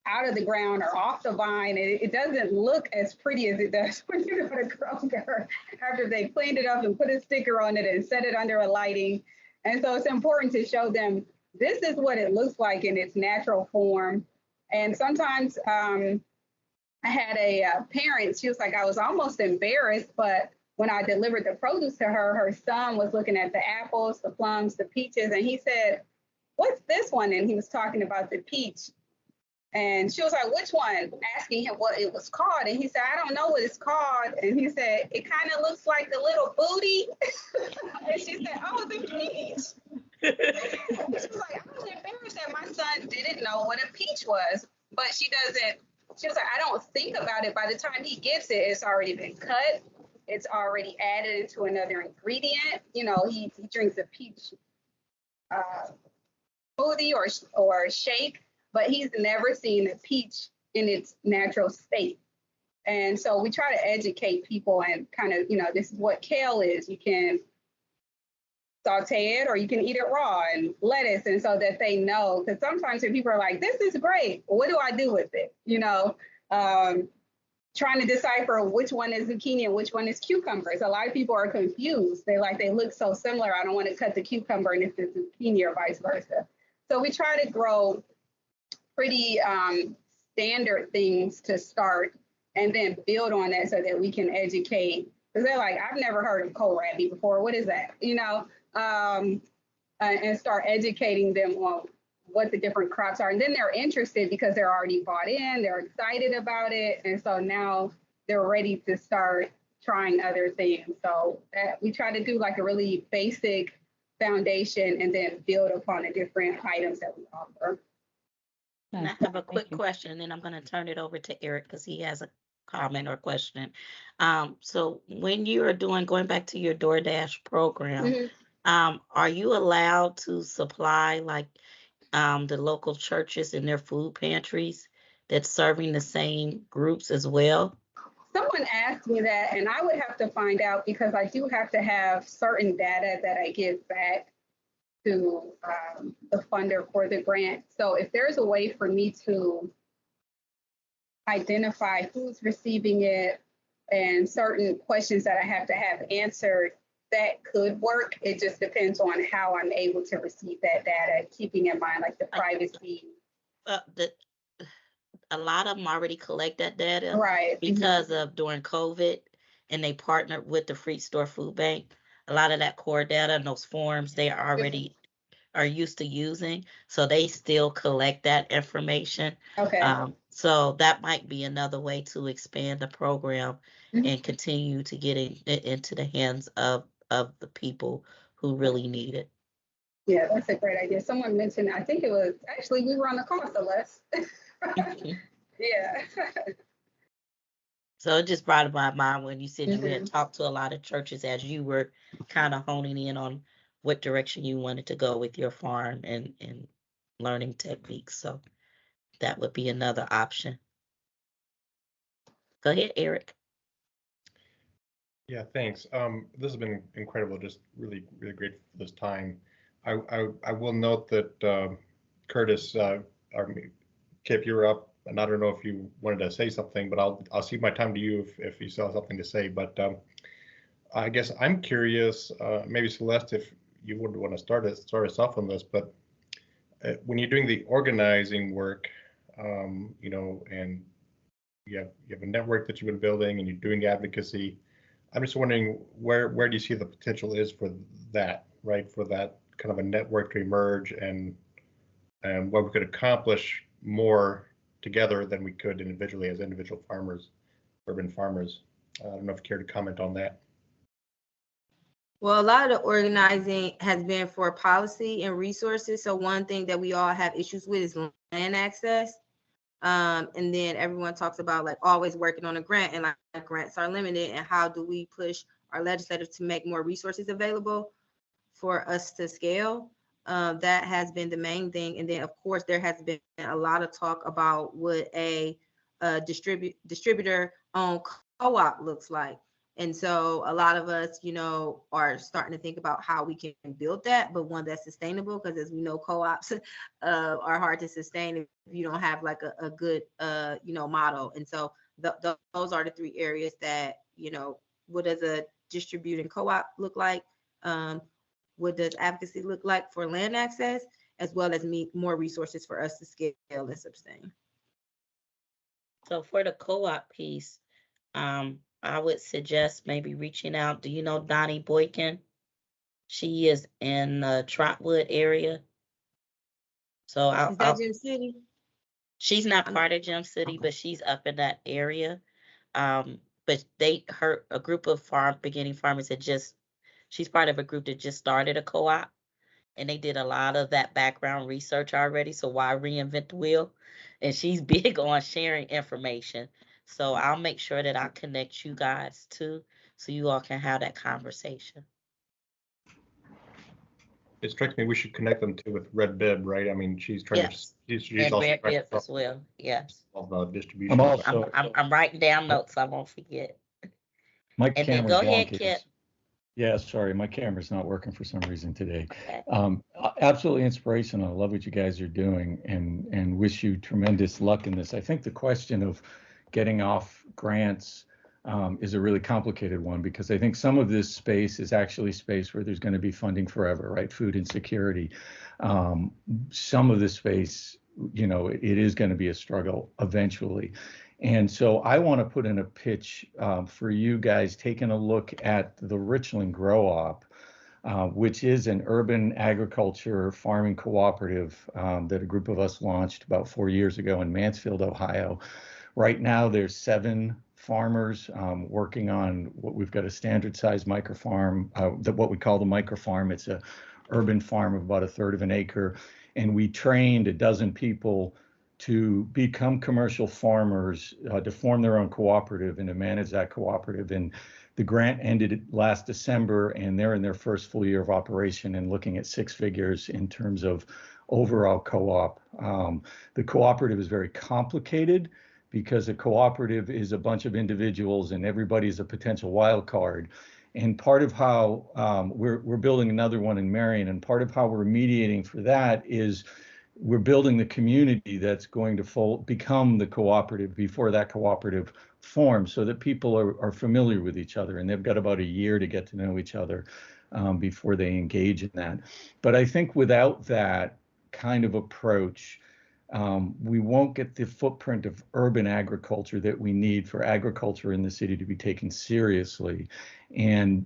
Speaker 2: out of the ground or off the vine. It doesn't look as pretty as it does when you go to Kroger after they cleaned it up and put a sticker on it and set it under a lighting. And so it's important to show them this is what it looks like in its natural form. And sometimes I had a parent, she was like, I was almost embarrassed, but when I delivered the produce to her, her son was looking at the apples, the plums, the peaches, and he said, what's this one? And he was talking about the peach. And she was like, which one? Asking him what it was called. And he said, I don't know what it's called. And he said, it kind of looks like the little booty. And she said, oh, the peach. She was like, I was embarrassed that my son didn't know what a peach was. But she was like, I don't think about it. By the time he gets it, it's already been cut. It's already added into another ingredient. You know, he drinks a peach smoothie or shake, but he's never seen a peach in its natural state. And so we try to educate people and kind of, this is what kale is. You can saute it or you can eat it raw, and lettuce, and so that they know, because sometimes when people are like, this is great, what do I do with it? Trying to decipher which one is zucchini and which one is cucumbers. A lot of people are confused. They look so similar. I don't want to cut the cucumber and it's the zucchini or vice versa. So we try to grow pretty standard things to start and then build on that so that we can educate. Because they're like, I've never heard of kohlrabi before. What is that? And start educating them on what the different crops are. And then they're interested because they're already bought in, they're excited about it. And so now they're ready to start trying other things. So we try to do like a really basic foundation and then build upon the different items that we offer.
Speaker 1: And I have a quick question, and then I'm going to turn it over to Eric because he has a comment or question. So when you are going back to your DoorDash program, are you allowed to supply like the local churches and their food pantries that's serving the same groups as well?
Speaker 2: Someone asked me that, and I would have to find out because I do have to have certain data that I give back to the funder for the grant. So if there's a way for me to identify who's receiving it and certain questions that I have to have answered, that could work. It just depends on how I'm able to receive that data, keeping in mind like the privacy.
Speaker 1: A lot of them already collect that data,
Speaker 2: right?
Speaker 1: Because of during COVID, and they partnered with the Free Store Food Bank. A lot of that core data and those forms they already are used to using, so they still collect that information.
Speaker 2: Okay.
Speaker 1: So that might be another way to expand the program and continue to get it into the hands of the people who really need it.
Speaker 2: Yeah, that's a great idea. Someone mentioned, I think it was actually we were on the call, Celeste. Yeah.
Speaker 1: So it just brought to my mind when you said you had talked to a lot of churches as you were kind of honing in on what direction you wanted to go with your farm and learning techniques. So that would be another option. Go ahead, Eric.
Speaker 7: Yeah, thanks. This has been incredible. Just really, really great for this time. I will note that Curtis, Kip, you're up, and I don't know if you wanted to say something, but I'll cede my time to you if you still have something to say. But I guess I'm curious, maybe Celeste, if you would want to start us off on this. But when you're doing the organizing work, and you have a network that you've been building, and you're doing advocacy. I'm just wondering where do you see the potential is for that, right? For that kind of a network to emerge and what we could accomplish more together than we could individually as individual farmers, urban farmers. I don't know if you care to comment on that.
Speaker 3: Well, a lot of the organizing has been for policy and resources. So one thing that we all have issues with is land access. And then everyone talks about like always working on a grant, and like grants are limited, and how do we push our legislators to make more resources available for us to scale? That has been the main thing. And then of course there has been a lot of talk about what a distributor owned co-op looks like. And so a lot of us, are starting to think about how we can build that, but one that's sustainable, because as we know, co-ops are hard to sustain if you don't have like a good, model. And so those are the three areas that, what does a distributing co-op look like? What does advocacy look like for land access, as well as more resources for us to scale and sustain?
Speaker 1: So for the co-op piece, I would suggest maybe reaching out. Do you know Donnie Boykin? She is in the Trotwood area. So
Speaker 3: Is that Gem City?
Speaker 1: She's not part of Gem City, but she's up in that area. But a group of beginning farmers she's part of a group that just started a co-op, and they did a lot of that background research already. So why reinvent the wheel? And she's big on sharing information. So I'll make sure that I connect you guys too, so you all can have that conversation.
Speaker 7: it strikes me we should connect them too with Red Bib, right? I mean, she's trying
Speaker 1: Yes.
Speaker 7: to, she's
Speaker 1: And
Speaker 7: also
Speaker 1: red
Speaker 7: trying
Speaker 1: bibs
Speaker 7: to
Speaker 1: as well. Yes.
Speaker 7: solve the distribution.
Speaker 8: I'm
Speaker 7: question.
Speaker 8: also,
Speaker 1: I'm writing down notes. So I won't forget.
Speaker 8: my
Speaker 1: And then
Speaker 8: camera's
Speaker 1: go ahead,
Speaker 8: wonky.
Speaker 1: Kip.
Speaker 8: Yeah, sorry, my camera's not working for some reason today.
Speaker 1: Okay.
Speaker 8: Absolutely inspirational. I love what you guys are doing and wish you tremendous luck in this. I think the question of getting off grants is a really complicated one because I think some of this space is actually space where there's going to be funding forever, right? Food insecurity. Some of this space, you know, it is going to be a struggle eventually. And so I want to put in a pitch for you guys taking a look at the Richland Grow Op, which is an urban agriculture farming cooperative that a group of us launched about 4 years ago in Mansfield, Ohio. Right now, there's 7 farmers working on what we've got a standard size micro farm, what we call the micro farm. It's a urban farm of about 1/3 of an acre. And we trained a dozen people to become commercial farmers, to form their own cooperative and to manage that cooperative. And the grant ended last December, and they're in their first full year of operation and looking at 6 figures in terms of overall co-op. The cooperative is very complicated because a cooperative is a bunch of individuals and everybody's a potential wild card. And part of how we're building another one in Marion, and part of how we're mediating for that is we're building the community that's going to become the cooperative before that cooperative forms, so that people are familiar with each other, and they've got about a year to get to know each other before they engage in that. But I think without that kind of approach, we won't get the footprint of urban agriculture that we need for agriculture in the city to be taken seriously. And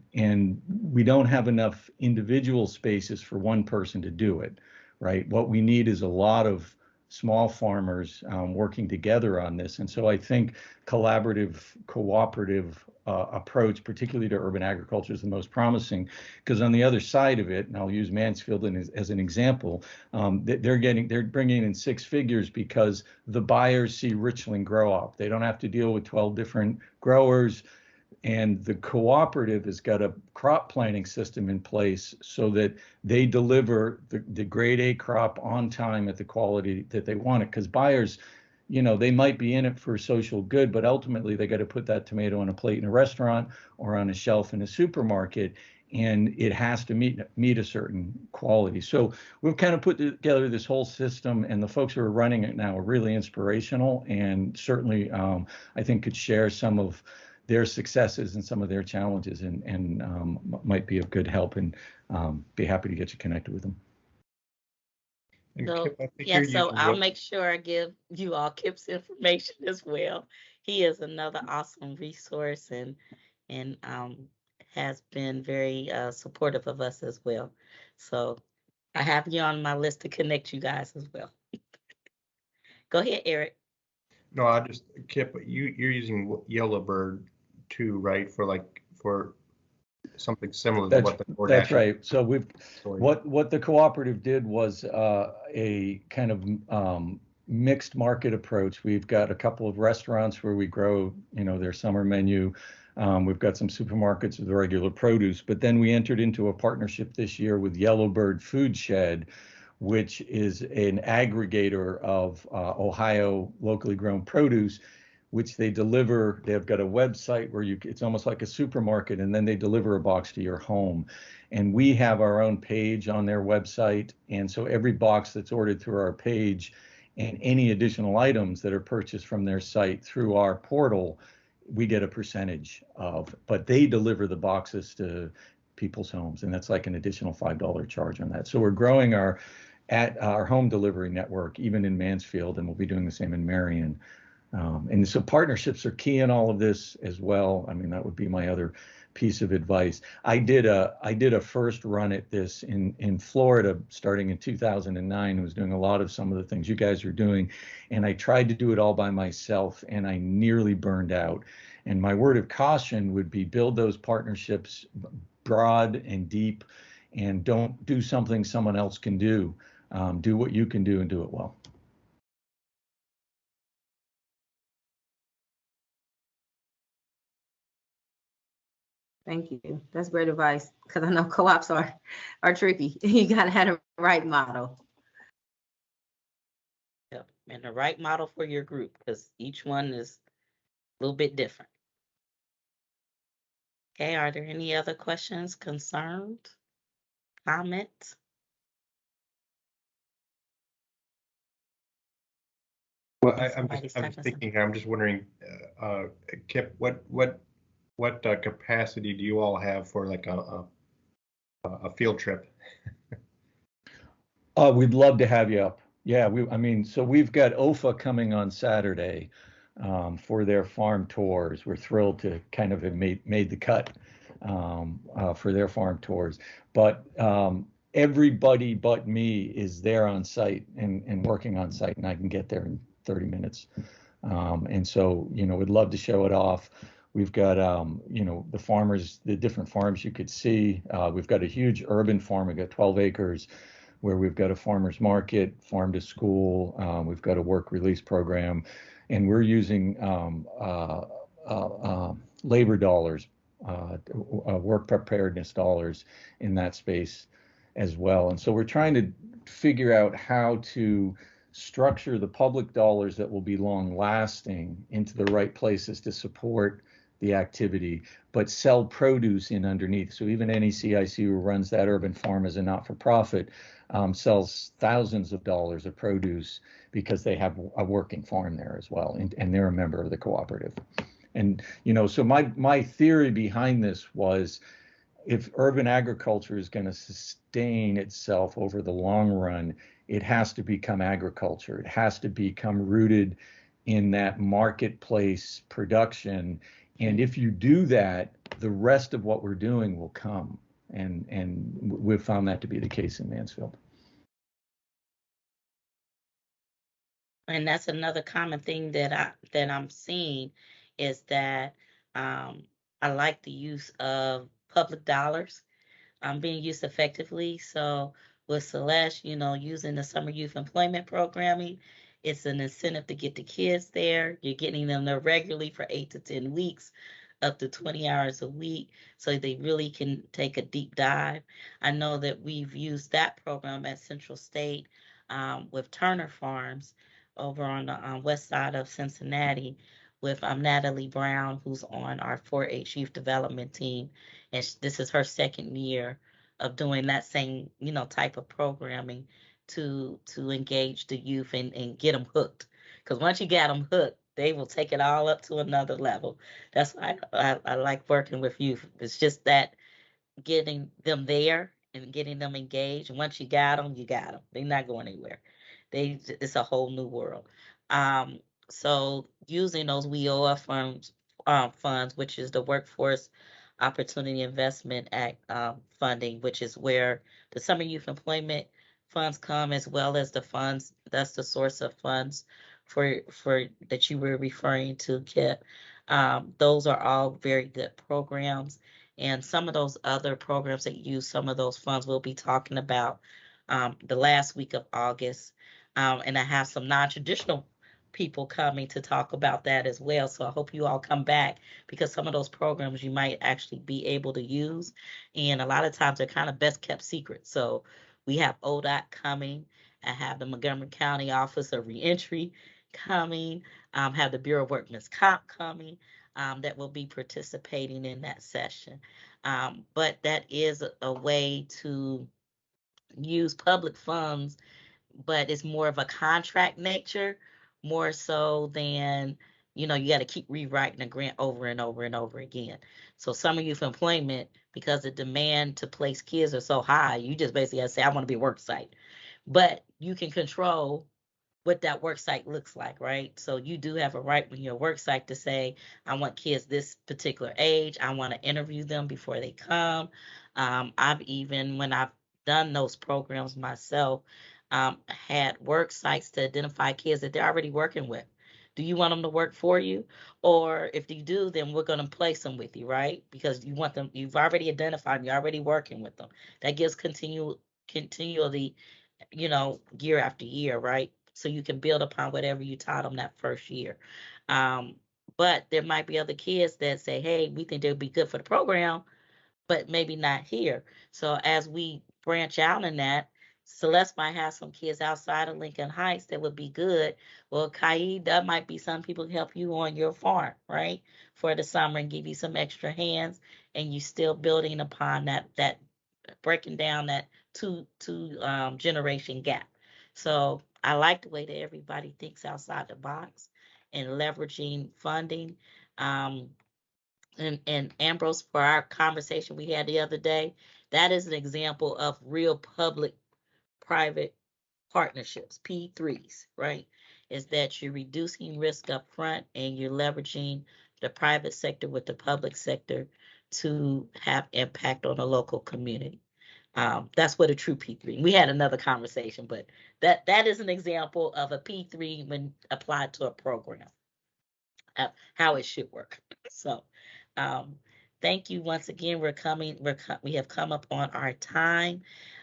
Speaker 8: we don't have enough individual spaces for one person to do it. Right. What we need is a lot of small farmers working together on this. And so I think collaborative, cooperative approach, particularly to urban agriculture, is the most promising, because on the other side of it, and I'll use Mansfield as an example, they're bringing in 6 figures because the buyers see Richland Grow Up. They don't have to deal with 12 different growers. And the cooperative has got a crop planning system in place so that they deliver the grade A crop on time at the quality that they want it. Because buyers, you know, they might be in it for social good, but ultimately they got to put that tomato on a plate in a restaurant or on a shelf in a supermarket, and it has to meet a certain quality. So we've kind of put together this whole system, and the folks who are running it now are really inspirational, and certainly I think could share some of their successes and some of their challenges, and might be of good help, and be happy to get you connected with them.
Speaker 7: And
Speaker 1: So,
Speaker 7: Kip, I think
Speaker 1: yeah,
Speaker 7: you're
Speaker 1: so
Speaker 7: using
Speaker 1: I'll
Speaker 7: what-
Speaker 1: make sure I give you all Kip's information as well. He is another awesome resource and has been very supportive of us as well. So I have you on my list to connect you guys as well. Go ahead, Eric.
Speaker 7: No, I just, Kip, you're using Yellowbird too, right? For something similar to what the DoorDash.
Speaker 8: That's right. So
Speaker 7: Sorry.
Speaker 8: what the cooperative did was a kind of mixed market approach. We've got a couple of restaurants where we grow, you know, their summer menu. We've got some supermarkets with the regular produce, but then we entered into a partnership this year with Yellowbird Food Shed, which is an aggregator of Ohio locally grown produce, which they deliver. They've got a website where it's almost like a supermarket, and then they deliver a box to your home. And we have our own page on their website. And so every box that's ordered through our page and any additional items that are purchased from their site through our portal, we get a percentage of, but they deliver the boxes to people's homes. And that's like an additional $5 charge on that. So we're growing our home delivery network, even in Mansfield, and we'll be doing the same in Marion. And so partnerships are key in all of this as well. I mean, that would be my other piece of advice. I did a first run at this in Florida starting in 2009. I was doing a lot of some of the things you guys are doing, and I tried to do it all by myself, and I nearly burned out. And my word of caution would be build those partnerships broad and deep, and don't do something someone else can do. Do what you can do and do it well.
Speaker 3: Thank you. That's great advice, because I know co-ops are tricky. You gotta have the right model.
Speaker 1: Yep. And the right model for your group, because each one is a little bit different. Okay, are there any other questions, concerns, comments?
Speaker 7: Well, I'm
Speaker 1: Somebody's
Speaker 7: just
Speaker 1: typing
Speaker 7: thinking, I'm just wondering, Kip, what capacity do you all have for like a field trip?
Speaker 8: We'd love to have you up. Yeah, I mean, so we've got OFA coming on Saturday for their farm tours. We're thrilled to kind of have made the cut for their farm tours. But everybody but me is there on site and working on site, and I can get there in 30 minutes. And so, we'd love to show it off. We've got, the farmers, the different farms you could see. We've got a huge urban farm. We've got 12 acres where we've got a farmer's market, farm to school. We've got a work release program, and we're using labor dollars, work preparedness dollars in that space as well. And so we're trying to figure out how to structure the public dollars that will be long lasting into the right places to support the activity, but sell produce in underneath. So even NECIC, who runs that urban farm as a not-for-profit, sells thousands of dollars of produce because they have a working farm there as well, and they're a member of the cooperative. And so my theory behind this was, if urban agriculture is going to sustain itself over the long run, it has to become agriculture. It has to become rooted in that marketplace production. And if you do that, the rest of what we're doing will come. And we've found that to be the case in Mansfield.
Speaker 1: And that's another common thing that I'm seeing, is that I like the use of public dollars being used effectively. So with Celeste, using the summer youth employment programming, it's an incentive to get the kids there. You're getting them there regularly for 8 to 10 weeks, up to 20 hours a week, so they really can take a deep dive. I know that we've used that program at Central State with Turner Farms over on the west side of Cincinnati, with Natalie Brown, who's on our 4-H youth development team. And this is her second year of doing that same, type of programming to engage the youth and get them hooked. Because once you get them hooked, they will take it all up to another level. That's why I like working with youth. It's just that getting them there and getting them engaged. Once you got them, you got them. They're not going anywhere. It's a whole new world. So using those WIOA funds, which is the Workforce Opportunity Investment Act funding, which is where the summer youth employment funds come, as well as the funds. That's the source of funds for that you were referring to, Kip. Those are all very good programs. And some of those other programs that use some of those funds we'll be talking about the last week of August. And I have some non-traditional people coming to talk about that as well. So I hope you all come back, because some of those programs you might actually be able to use. And a lot of times they're kind of best kept secret. So we have ODOT coming. I have the Montgomery County Office of Reentry coming. Have the Bureau of Workmen's Comp coming. That will be participating in that session. But that is a way to use public funds, but it's more of a contract nature, more so than, you got to keep rewriting a grant over and over and over again. So summer youth employment, because the demand to place kids are so high, you just basically have to say, I want to be a work site. But you can control what that work site looks like, right? So you do have a right when your work site to say, I want kids this particular age. I want to interview them before they come. When I've done those programs myself, had work sites to identify kids that they're already working with. Do you want them to work for you? Or if you do, then we're going to place them with you, right? Because you want them, you've already identified, you're already working with them. That gives continually, year after year, right? So you can build upon whatever you taught them that first year. But there might be other kids that say, hey, we think they would be good for the program, but maybe not here. So as we branch out in that, Celeste might have some kids outside of Lincoln Heights that would be good. Well, Kai, that might be some people can help you on your farm, right? For the summer and give you some extra hands, and you still building upon that breaking down that two generation gap. So I like the way that everybody thinks outside the box and leveraging funding. Um, and Ambrose, for our conversation we had the other day, that is an example of real public private partnerships, P3s, right? Is that you're reducing risk up front and you're leveraging the private sector with the public sector to have impact on the local community. That's what a true P3. We had another conversation, but that is an example of a P3 when applied to a program, how it should work. So, um, thank you once again. We have come up on our time.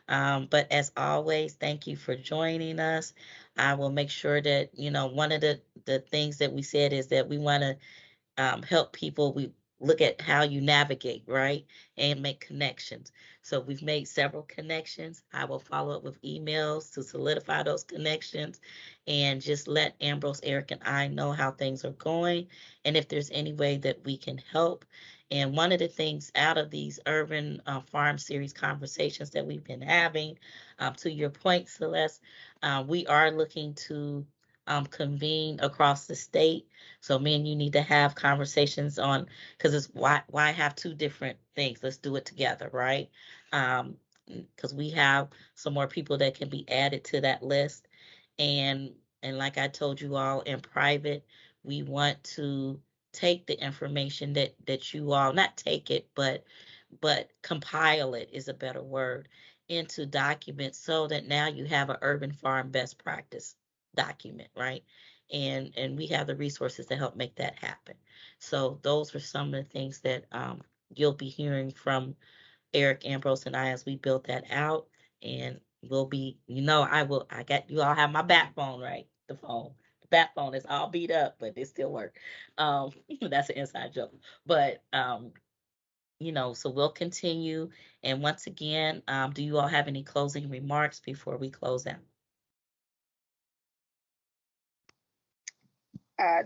Speaker 1: But as always, thank you for joining us. I will make sure that, one of the things that we said is that we want to help people. We look at how you navigate, right? And make connections. So we've made several connections. I will follow up with emails to solidify those connections and just let Ambrose, Eric, and I know how things are going and if there's any way that we can help. And one of the things out of these urban farm series conversations that we've been having, to your point, Celeste, we are looking to convene across the state. So me and you need to have conversations on, because it's why have two different things? Let's do it together, right? Because we have some more people that can be added to that list. And like I told you all in private, we want to take the information that you all, not take it, but compile it is a better word, into documents so that now you have an urban farm best practice document, right? And we have the resources to help make that happen. So those are some of the things that you'll be hearing from Eric, Ambrose, and I as we build that out. And we'll be, I got, you all have my backbone, right? The phone. The backbone is all beat up, but it still works. That's an inside joke. But so we'll continue. And once again, do you all have any closing remarks before we close out?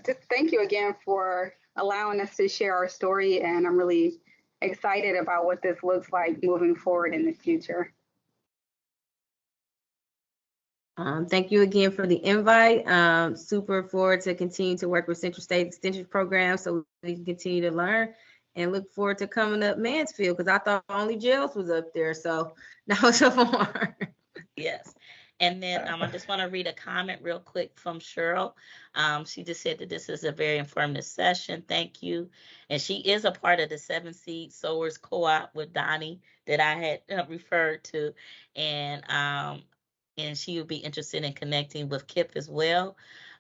Speaker 2: Just thank you again for allowing us to share our story, and I'm really excited about what this looks like moving forward in the future.
Speaker 3: Thank you again for the invite. Super forward to continue to work with Central State Extension Program so we can continue to learn, and look forward to coming up Mansfield because I thought only Gels was up there. So now it's a farm.
Speaker 1: Yes. And then I just want to read a comment real quick from Cheryl. She just said that this is a very informative session. Thank you. And she is a part of the 7 Seed Sowers Co-op with Donnie that I had referred to. And she would be interested in connecting with Kip as well.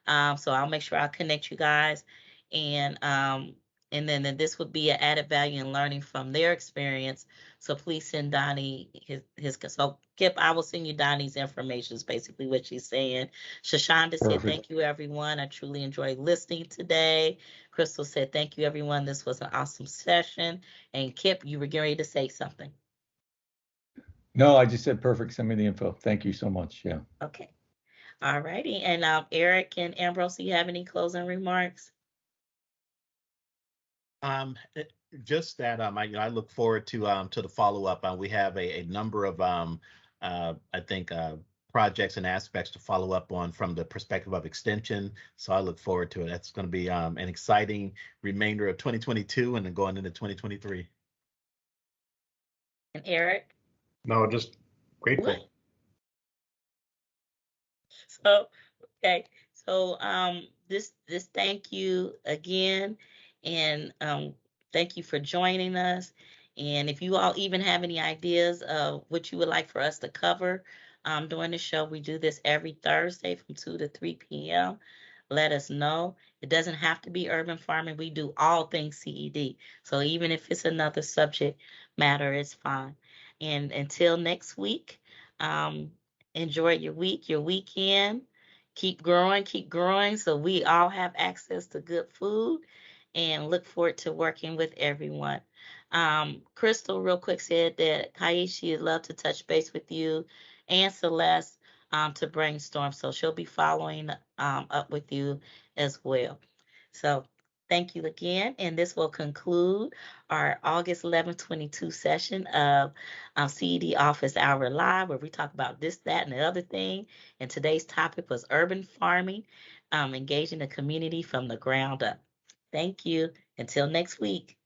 Speaker 1: So I'll make sure I'll connect you guys. And then this would be an added value in learning from their experience. So please send Donnie his so Kip, I will send you Donnie's information is basically what she's saying. Shashonda said, thank you, everyone. I truly enjoyed listening today. Crystal said, thank you, everyone. This was an awesome session. And Kip, you were getting ready to say something.
Speaker 8: No, I just said perfect. Send me the info. Thank you so much. Yeah.
Speaker 1: Okay. All righty. And Eric and Ambrose, do you have any closing remarks?
Speaker 4: Just that I look forward to the follow up. We have a number of I think projects and aspects to follow up on from the perspective of extension. So I look forward to it. That's going to be an exciting remainder of 2022 and then going into 2023.
Speaker 1: And Eric?
Speaker 7: No, just grateful.
Speaker 1: What? So okay. So this thank you again, and thank you for joining us. And if you all even have any ideas of what you would like for us to cover during the show, we do this every Thursday from 2 to 3 p.m. Let us know. It doesn't have to be urban farming. We do all things CED. So even if it's another subject matter, it's fine. And until next week, enjoy your week, your weekend. Keep growing so we all have access to good food, and look forward to working with everyone. Crystal, real quick, said that Kaishi would love to touch base with you and Celeste to brainstorm. So she'll be following up with you as well. So thank you again. And this will conclude our August 11th, 22 session of CED Office Hour Live, where we talk about this, that, and the other thing. And today's topic was urban farming, engaging the community from the ground up. Thank you. Until next week.